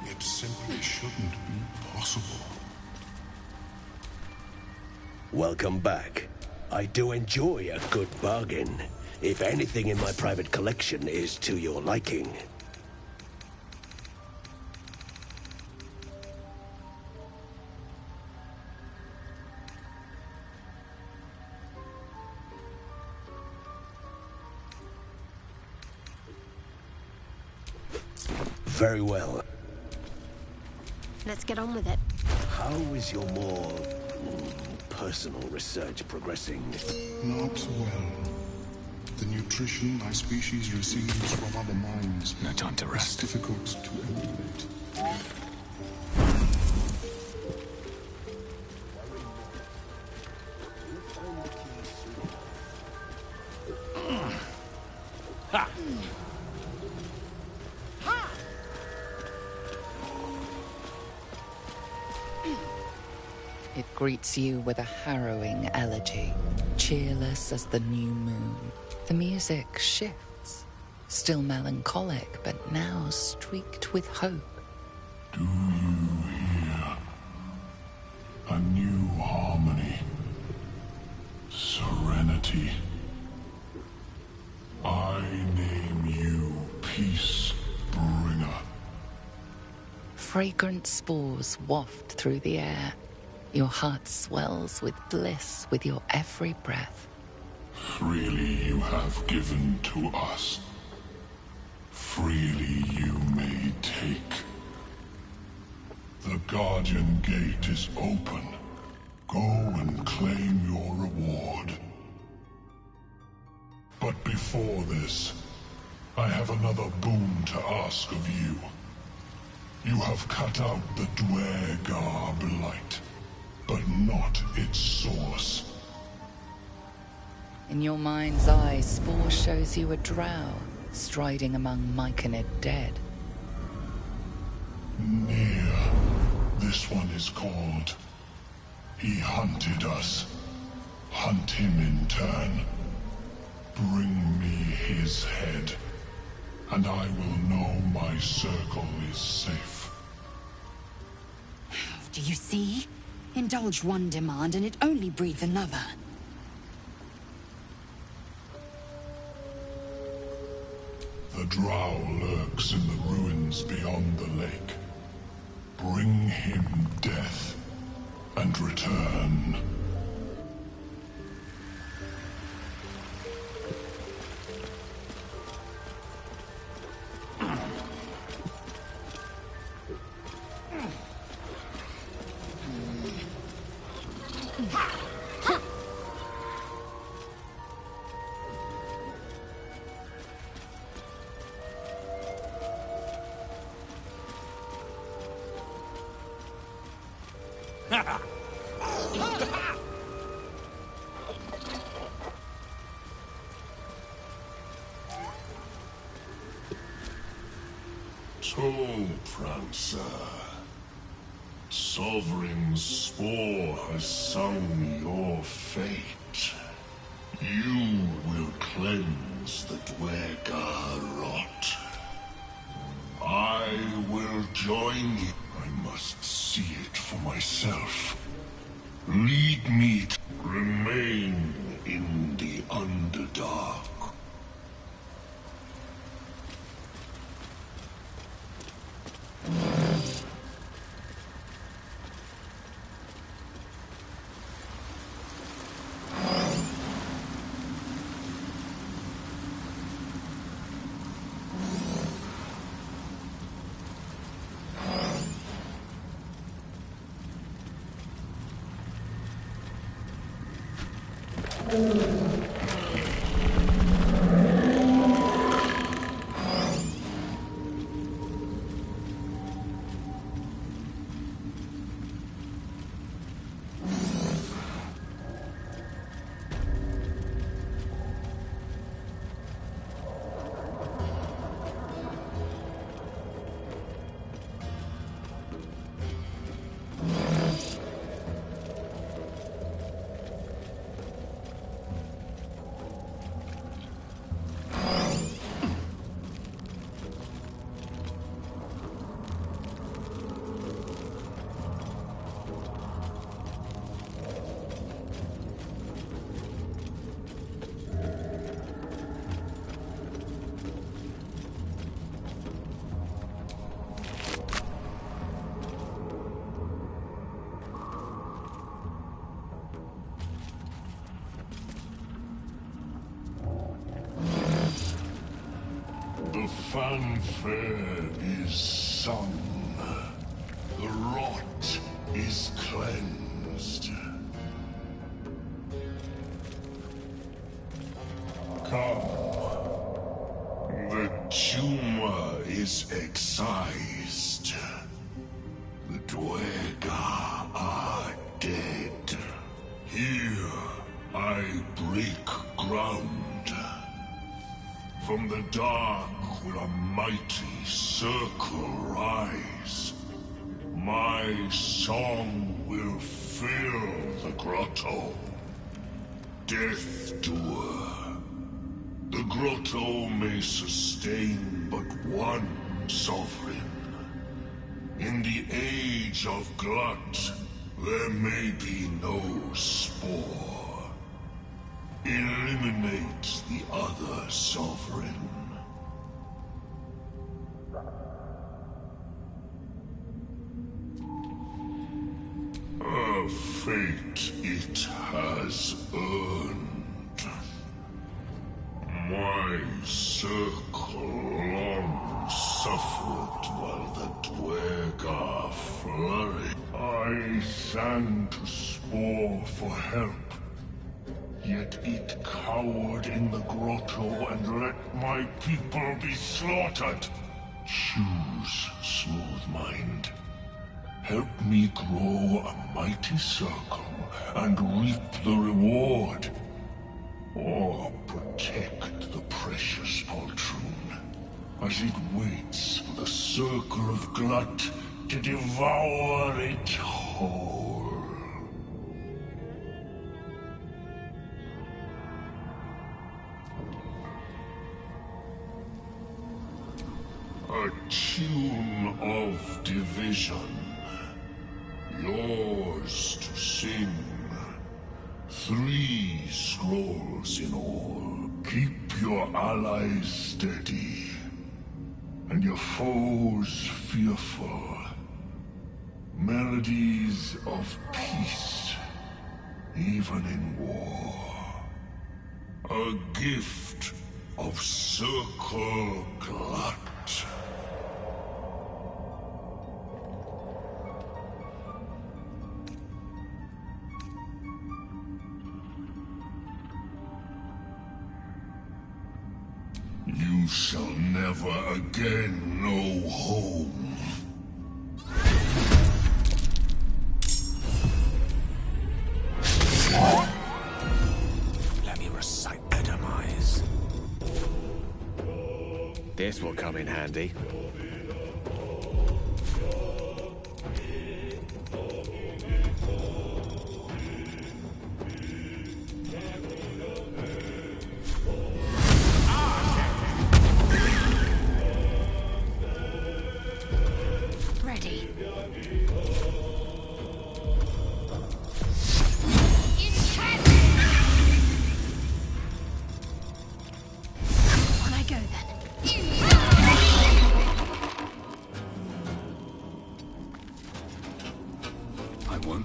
S4: It simply shouldn't be possible.
S8: Welcome back. I do enjoy a good bargain, if anything in my private collection is to your liking. Very well.
S11: Let's get on with it.
S8: How is your more personal research progressing?
S4: Not well. The nutrition my species receives from other minds.
S2: No time to rest.
S4: It's difficult to emulate.
S7: It greets you with a harrowing elegy, cheerless as the new moon. The music shifts, still melancholic, but now streaked with hope.
S4: Do you hear? A new harmony. Serenity. I name you Peace Bringer.
S7: Fragrant spores waft through the air. Your heart swells with bliss with your every breath.
S4: Freely you have given to us. Freely you may take. The Guardian Gate is open. Go and claim your reward. But before this, I have another boon to ask of you. You have cut out the Dwergar blight, but not its source.
S7: In your mind's eye, Spore shows you a drow, striding among Myconid dead.
S4: Near. This one is called. He hunted us. Hunt him in turn. Bring me his head, and I will know my circle is safe.
S6: Do you see? Indulge one demand and it only breeds another.
S4: The drow lurks in the ruins beyond the lake. Bring him death, and return. Tall Prancer. Sovereign Spore has sung your fate. You will cleanse the Dwergar rot. I will join you. I must see it for myself. Lead me to remain in the Underdark. fanfare is sung. The rot is cleansed. Come. The tumor is excised. The Dwergar are dead. Here I break ground. From the dark will a mighty circle rise. My song will fill the grotto. Death Doer. The grotto may sustain but one sovereign. In the age of Glut, there may be no spore. Eliminate the other sovereign. A fate it has earned. My circle long suffered while the Dwergar flourished. I sang to Spore for help. Yet it cowered in the grotto and let my people be slaughtered. Choose, Smooth Mind. Help me grow a mighty circle and reap the reward. Or protect the precious poltroon as it waits for the circle of Glut to devour it whole. A tune of division, yours to sing. 3 scrolls in all. Keep your allies steady, and your foes fearful. Melodies of peace, even in war. A gift of Circle Glut. You shall never again know home.
S5: Let me recite their demise.
S8: This will come in handy.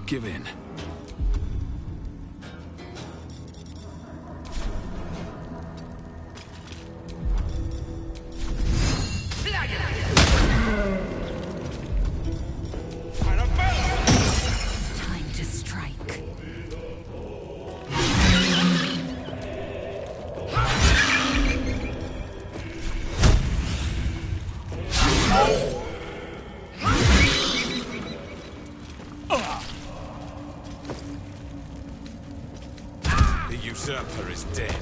S2: Give in.
S6: Time to strike.
S2: Usurper is dead.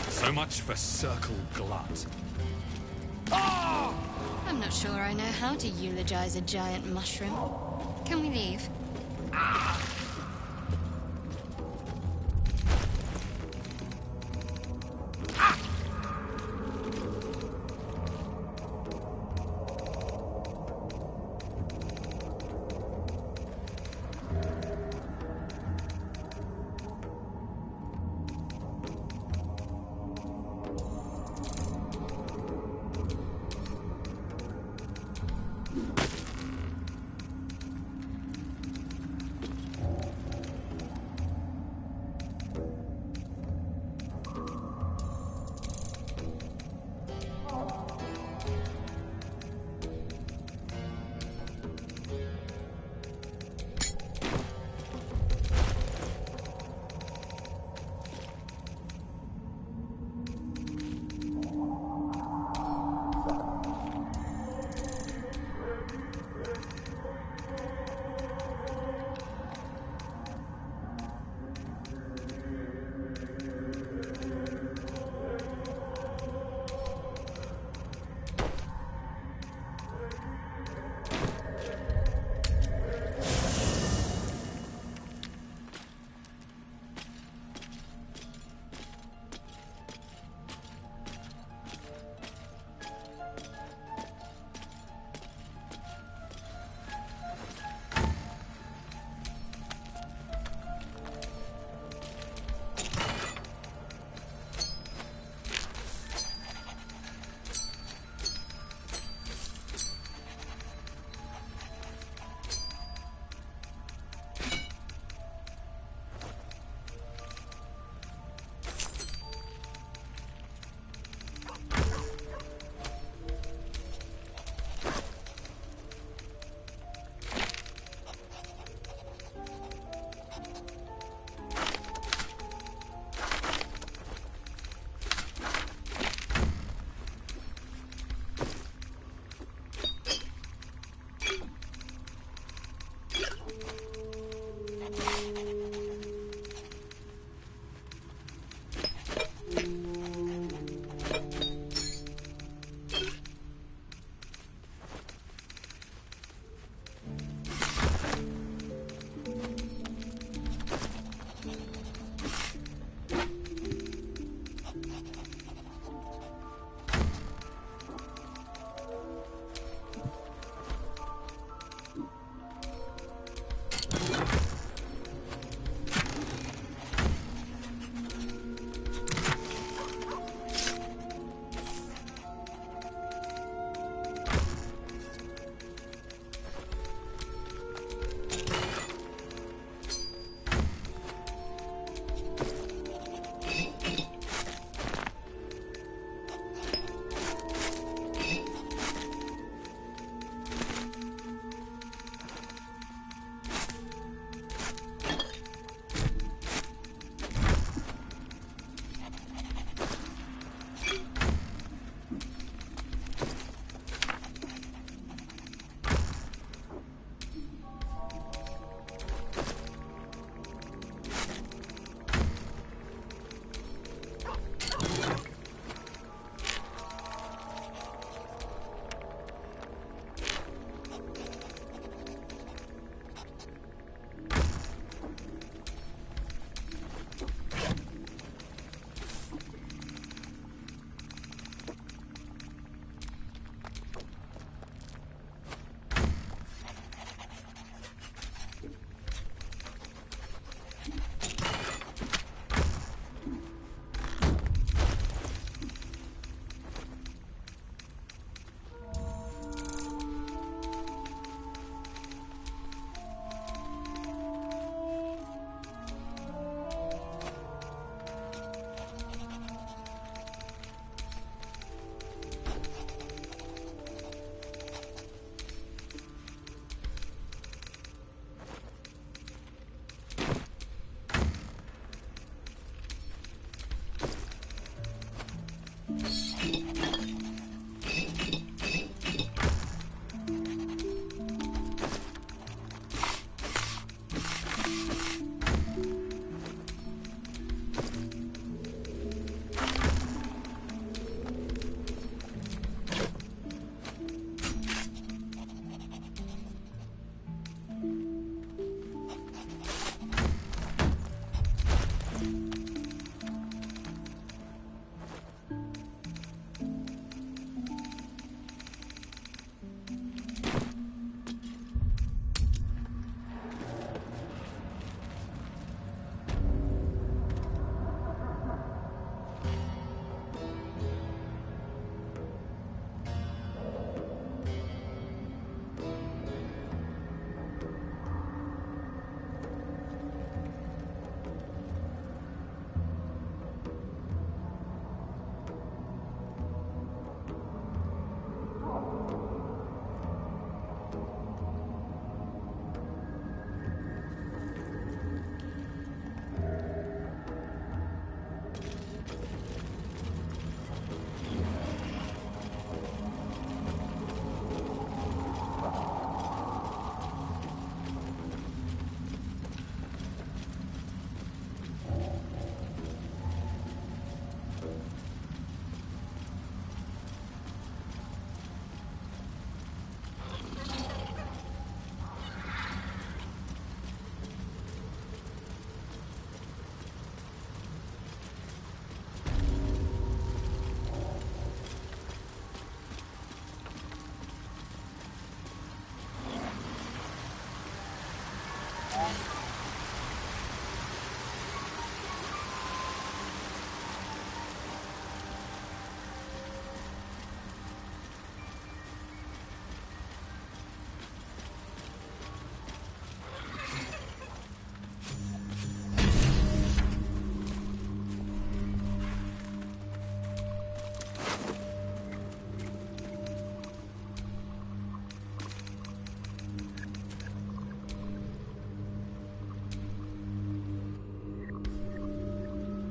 S2: So much for Circle Glut.
S11: I'm not sure I know how to eulogize a giant mushroom. Can we leave?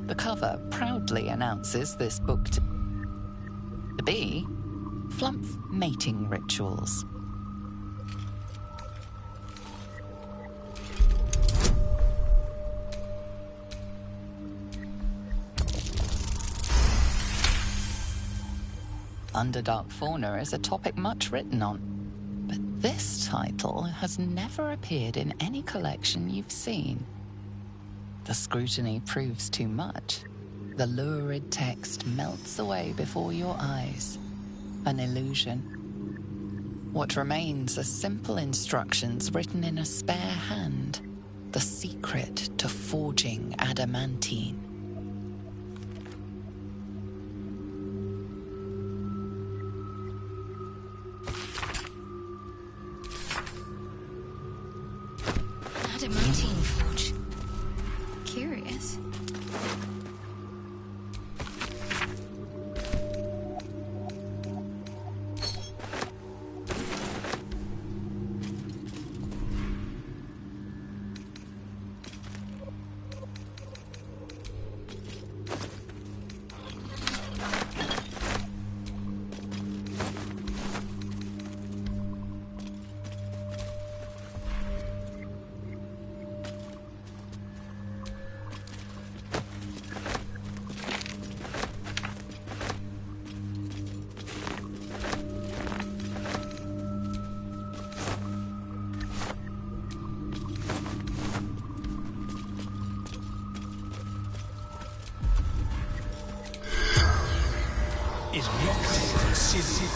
S7: The cover proudly announces this book to be Flumph Mating Rituals. Underdark fauna is a topic much written on, but this title has never appeared in any collection you've seen. The scrutiny proves too much. The lurid text melts away before your eyes. An illusion. What remains are simple instructions written in a spare hand. The secret to forging adamantine.
S11: Adamantine forge. Curious.
S1: Is not considered.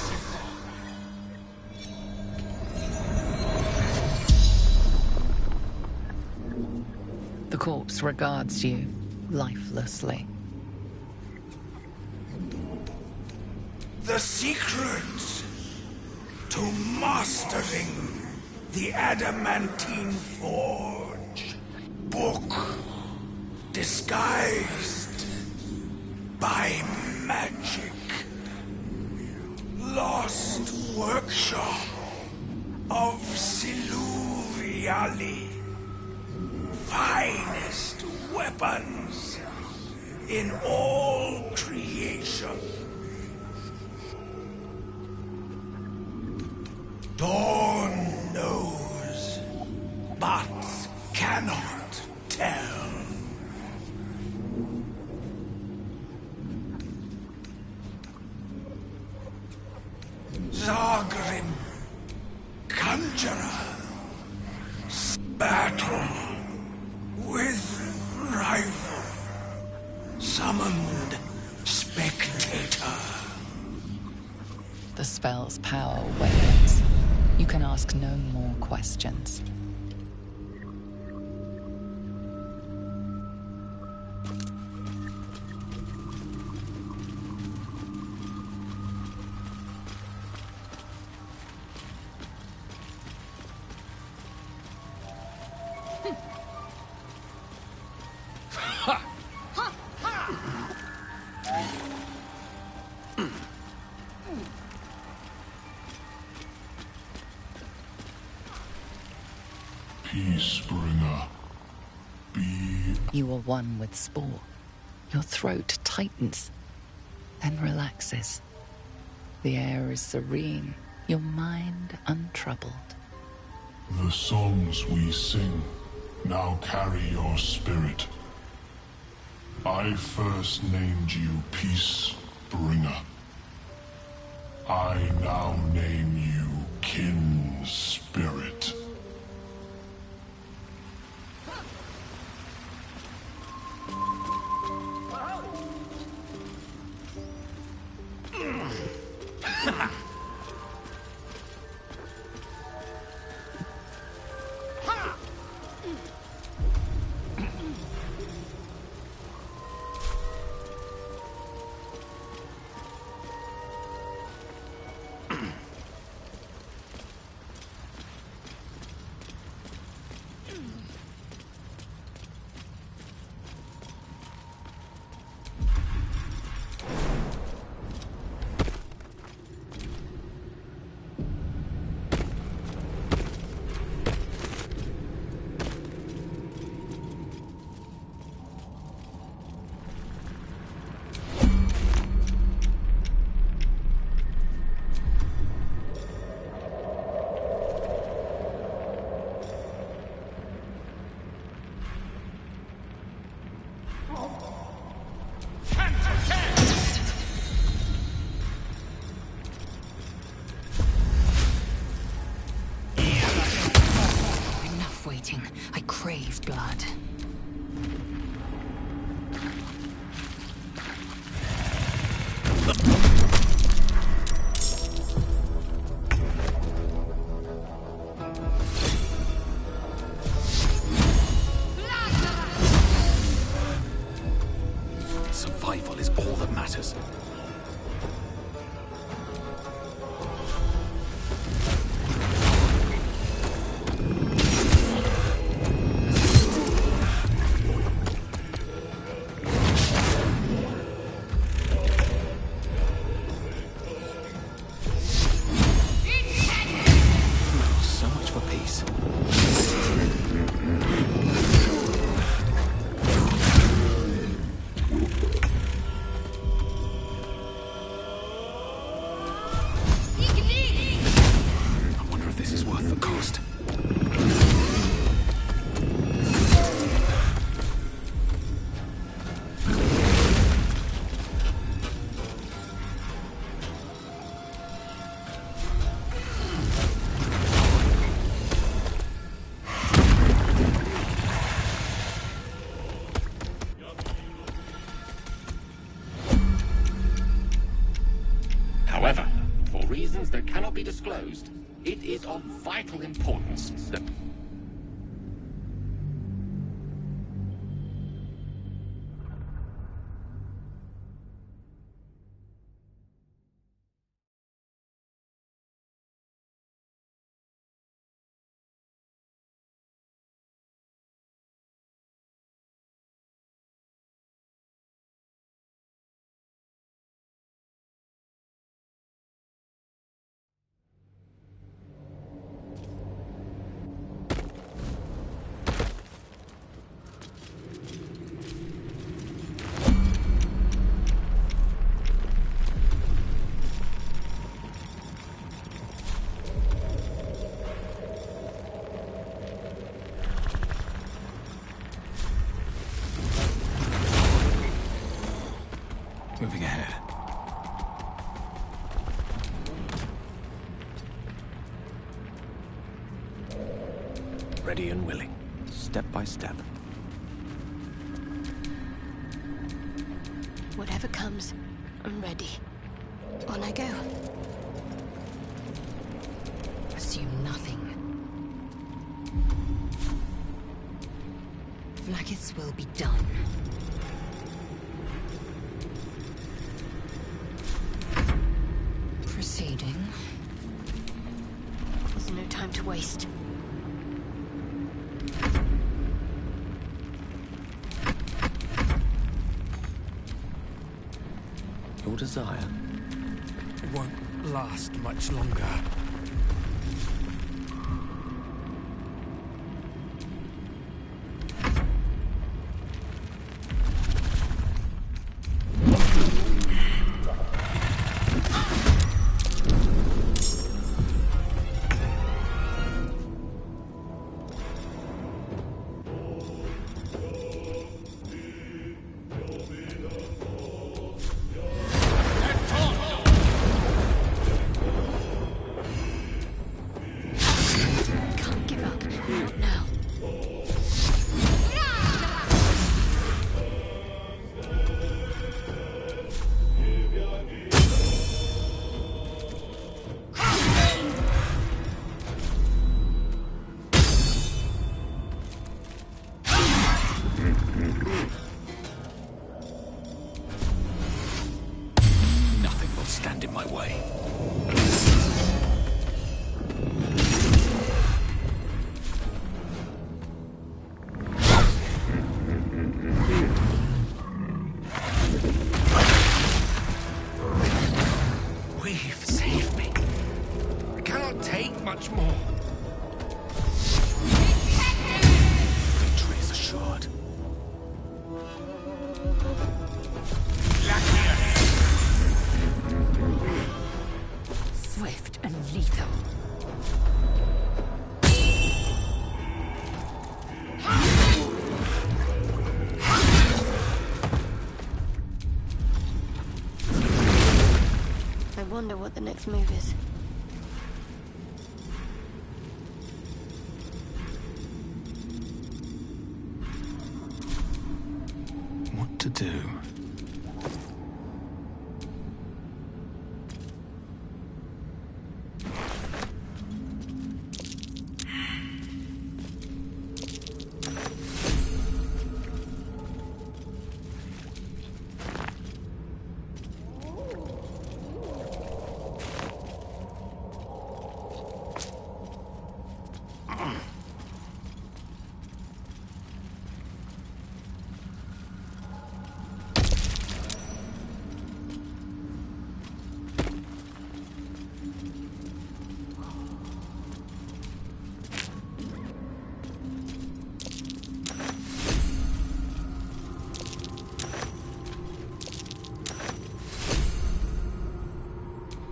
S7: The corpse regards you lifelessly.
S5: The secret to mastering the adamantine forge. Book disguised by magic. Lost workshop of Siluriali. Finest weapons in all creation. Dawn knows, but cannot tell. Zagrim, conjurer, battle with rival, summoned spectator.
S7: The spell's power wanes. You can ask no more questions.
S4: Peacebringer, be...
S7: You are one with Spore. Your throat tightens, then relaxes. The air is serene, your mind untroubled.
S4: The songs we sing now carry your spirit. I first named you Peacebringer. I now name you Kin Spirit.
S6: crave blood.
S2: Survival is all that matters. So much for peace. I wonder if this is worth the cost.
S12: However, for reasons that cannot be disclosed, it is of vital importance that...
S2: Moving ahead.
S8: Ready and willing, step by step.
S11: Whatever comes, I'm ready. On I go.
S6: Assume nothing. Vlaakith's will be done. Proceeding.
S11: There's no time to waste.
S8: Your desire?
S5: It won't last much longer. much more.
S2: Victory is assured.
S6: Swift and lethal.
S11: I wonder what the next move is.
S2: to do.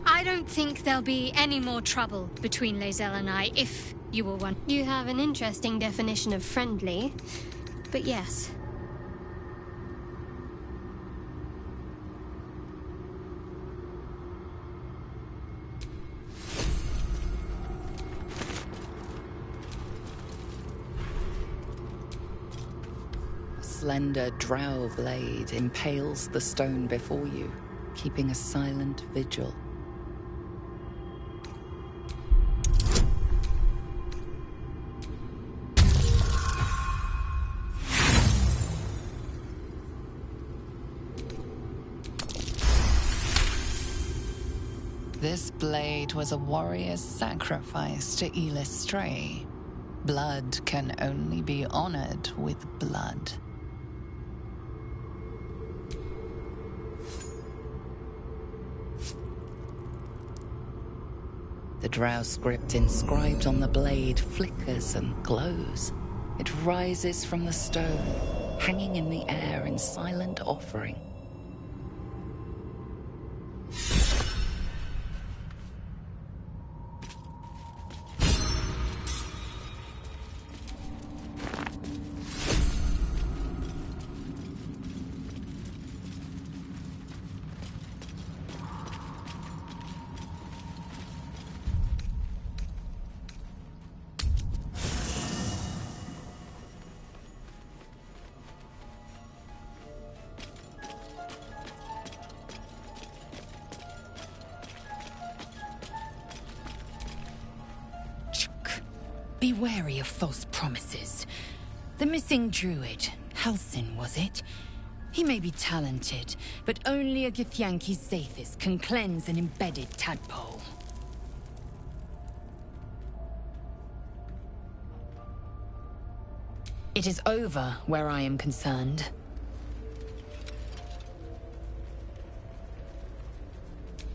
S13: I don't think there'll be any more trouble between Lae'zel and I, if you were one. You have an interesting definition of friendly, but yes.
S7: A slender drow blade impales the stone before you, keeping a silent vigil. This blade was a warrior's sacrifice to Elis. Blood can only be honored with blood. The drow script inscribed on the blade flickers and glows. It rises from the stone, hanging in the air in silent offering.
S6: Be wary of false promises. The missing druid, Halsin, was it? He may be talented, but only a Githyanki Zathis can cleanse an embedded tadpole. It is over where I am concerned.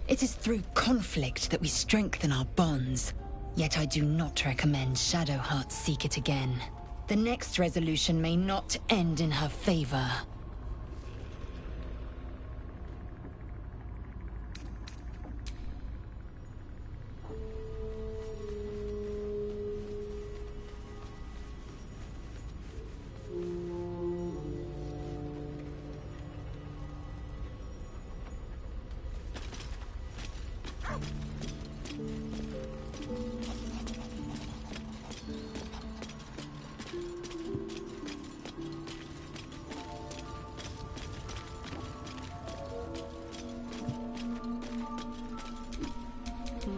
S6: It is through conflict that we strengthen our bonds. Yet I do not recommend Shadowheart seek it again. The next resolution may not end in her favor.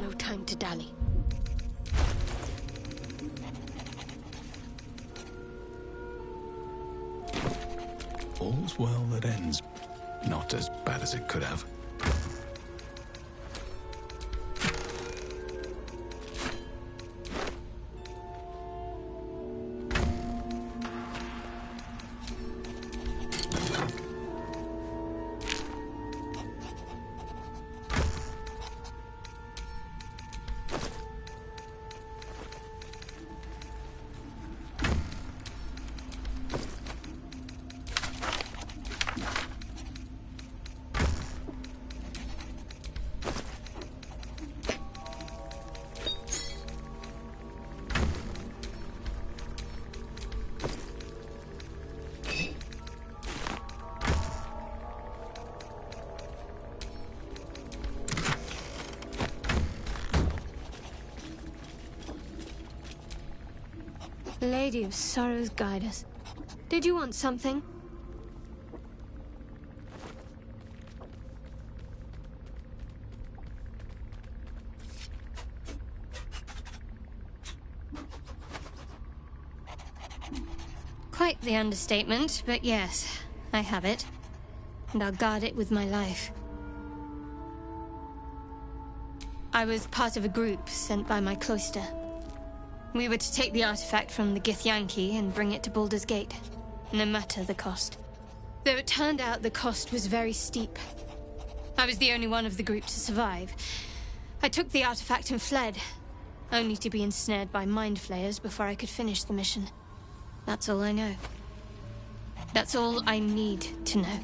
S13: No time to dally.
S2: All's well that ends. Not as bad as it could have.
S13: Lady of Sorrows, guide us. Did you want something? Quite the understatement, but yes, I have it. And I'll guard it with my life. I was part of a group sent by my cloister. We were to take the artifact from the Githyanki and bring it to Baldur's Gate, no matter the cost. Though it turned out the cost was very steep. I was the only one of the group to survive. I took the artifact and fled, only to be ensnared by mind flayers before I could finish the mission. That's all I know. That's all I need to know.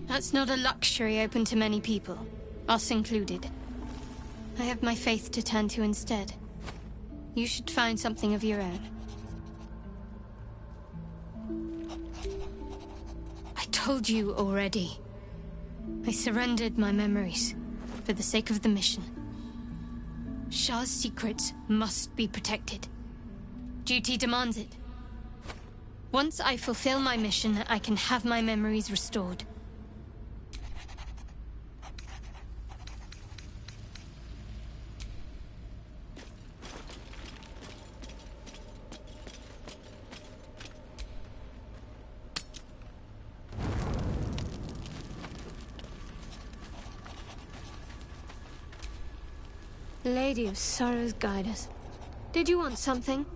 S13: That's not a luxury open to many people, us included. I have my faith to turn to instead. You should find something of your own. I told you already. I surrendered my memories for the sake of the mission. Shah's secrets must be protected. Duty demands it. Once I fulfill my mission, I can have my memories restored. Lady of Sorrows, guide us. Did you want something?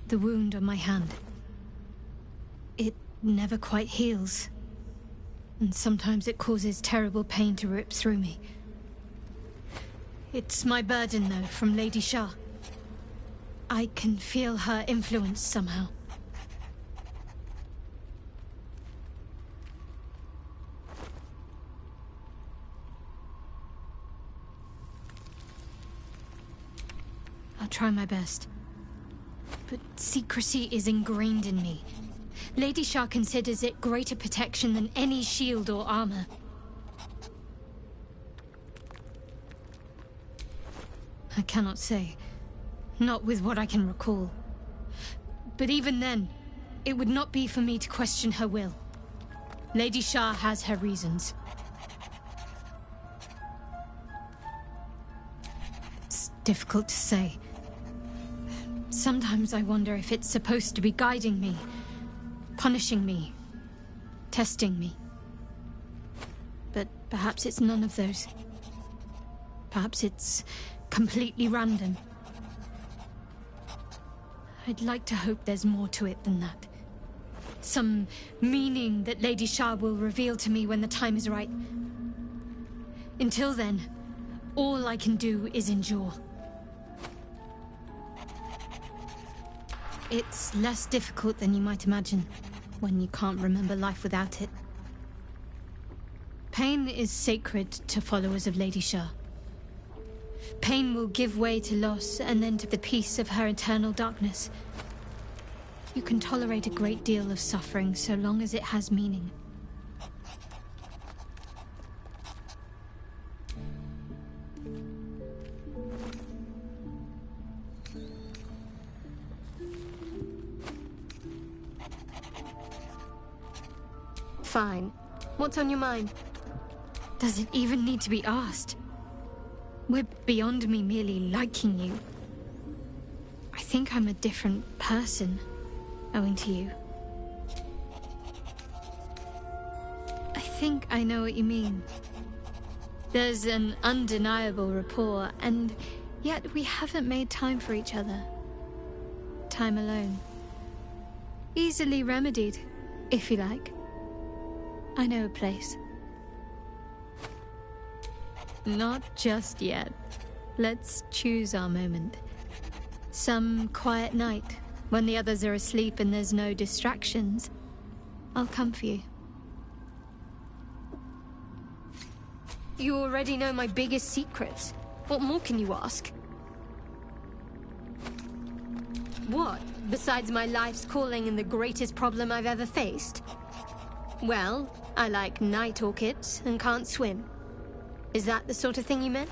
S13: The wound on my hand. It never quite heals. And sometimes it causes terrible pain to rip through me. It's my burden, though, from Lady Shah. I can feel her influence somehow. I'll try my best. But secrecy is ingrained in me. Lady Shah considers it greater protection than any shield or armor. I cannot say. Not with what I can recall. But even then, it would not be for me to question her will. Lady Shah has her reasons. It's difficult to say. Sometimes I wonder if it's supposed to be guiding me, punishing me, testing me. But perhaps it's none of those. Perhaps it's completely random. I'd like to hope there's more to it than that. Some meaning that Lady Shah will reveal to me when the time is right. Until then, all I can do is endure. It's less difficult than you might imagine, when you can't remember life without it. Pain is sacred to followers of Lady Shah. Pain will give way to loss, and then to the peace of her eternal darkness. You can tolerate a great deal of suffering so long as it has meaning. Fine. What's on your mind? Does it even need to be asked? We're beyond me merely liking you. I think I'm a different person, owing to you. I think I know what you mean. There's an undeniable rapport, and yet we haven't made time for each other. Time alone. Easily remedied, if you like. I know a place. Not just yet. Let's choose our moment. Some quiet night, when the others are asleep and there's no distractions, I'll come for you. You already know my biggest secrets. What more can you ask? What, besides my life's calling and the greatest problem I've ever faced? Well, I like night orchids and can't swim. Is that the sort of thing you meant?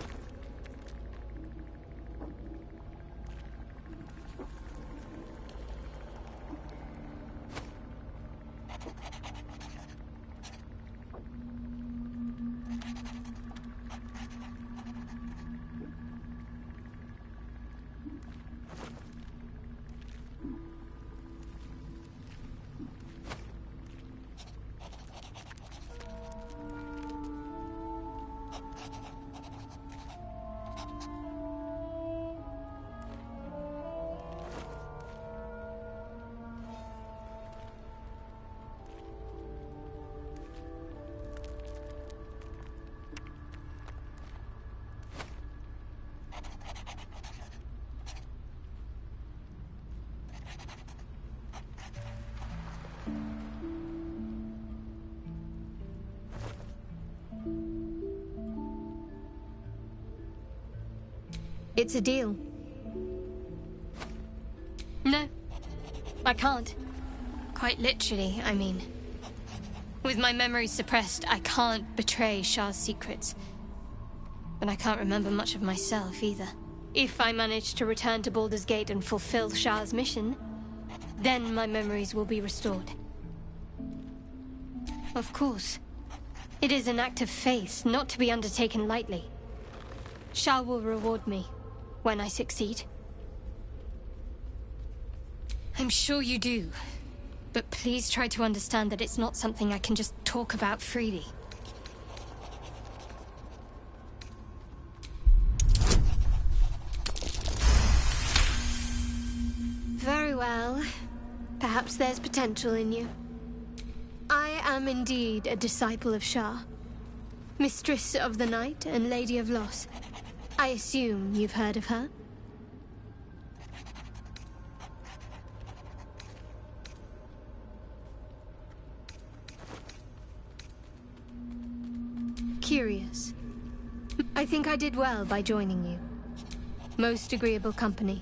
S13: It's a deal. No, I can't. Quite literally, I mean. With my memory suppressed, I can't betray Shah's secrets. But I can't remember much of myself either. If I manage to return to Baldur's Gate and fulfill Shah's mission, then my memories will be restored. Of course. It is an act of faith, not to be undertaken lightly. Shah will reward me when I succeed. I'm sure you do. But please try to understand that it's not something I can just talk about freely. Very well. Perhaps there's potential in you. I am indeed a disciple of Shah. Mistress of the Night and Lady of Loss. I assume you've heard of her? Curious. I think I did well by joining you. Most agreeable company.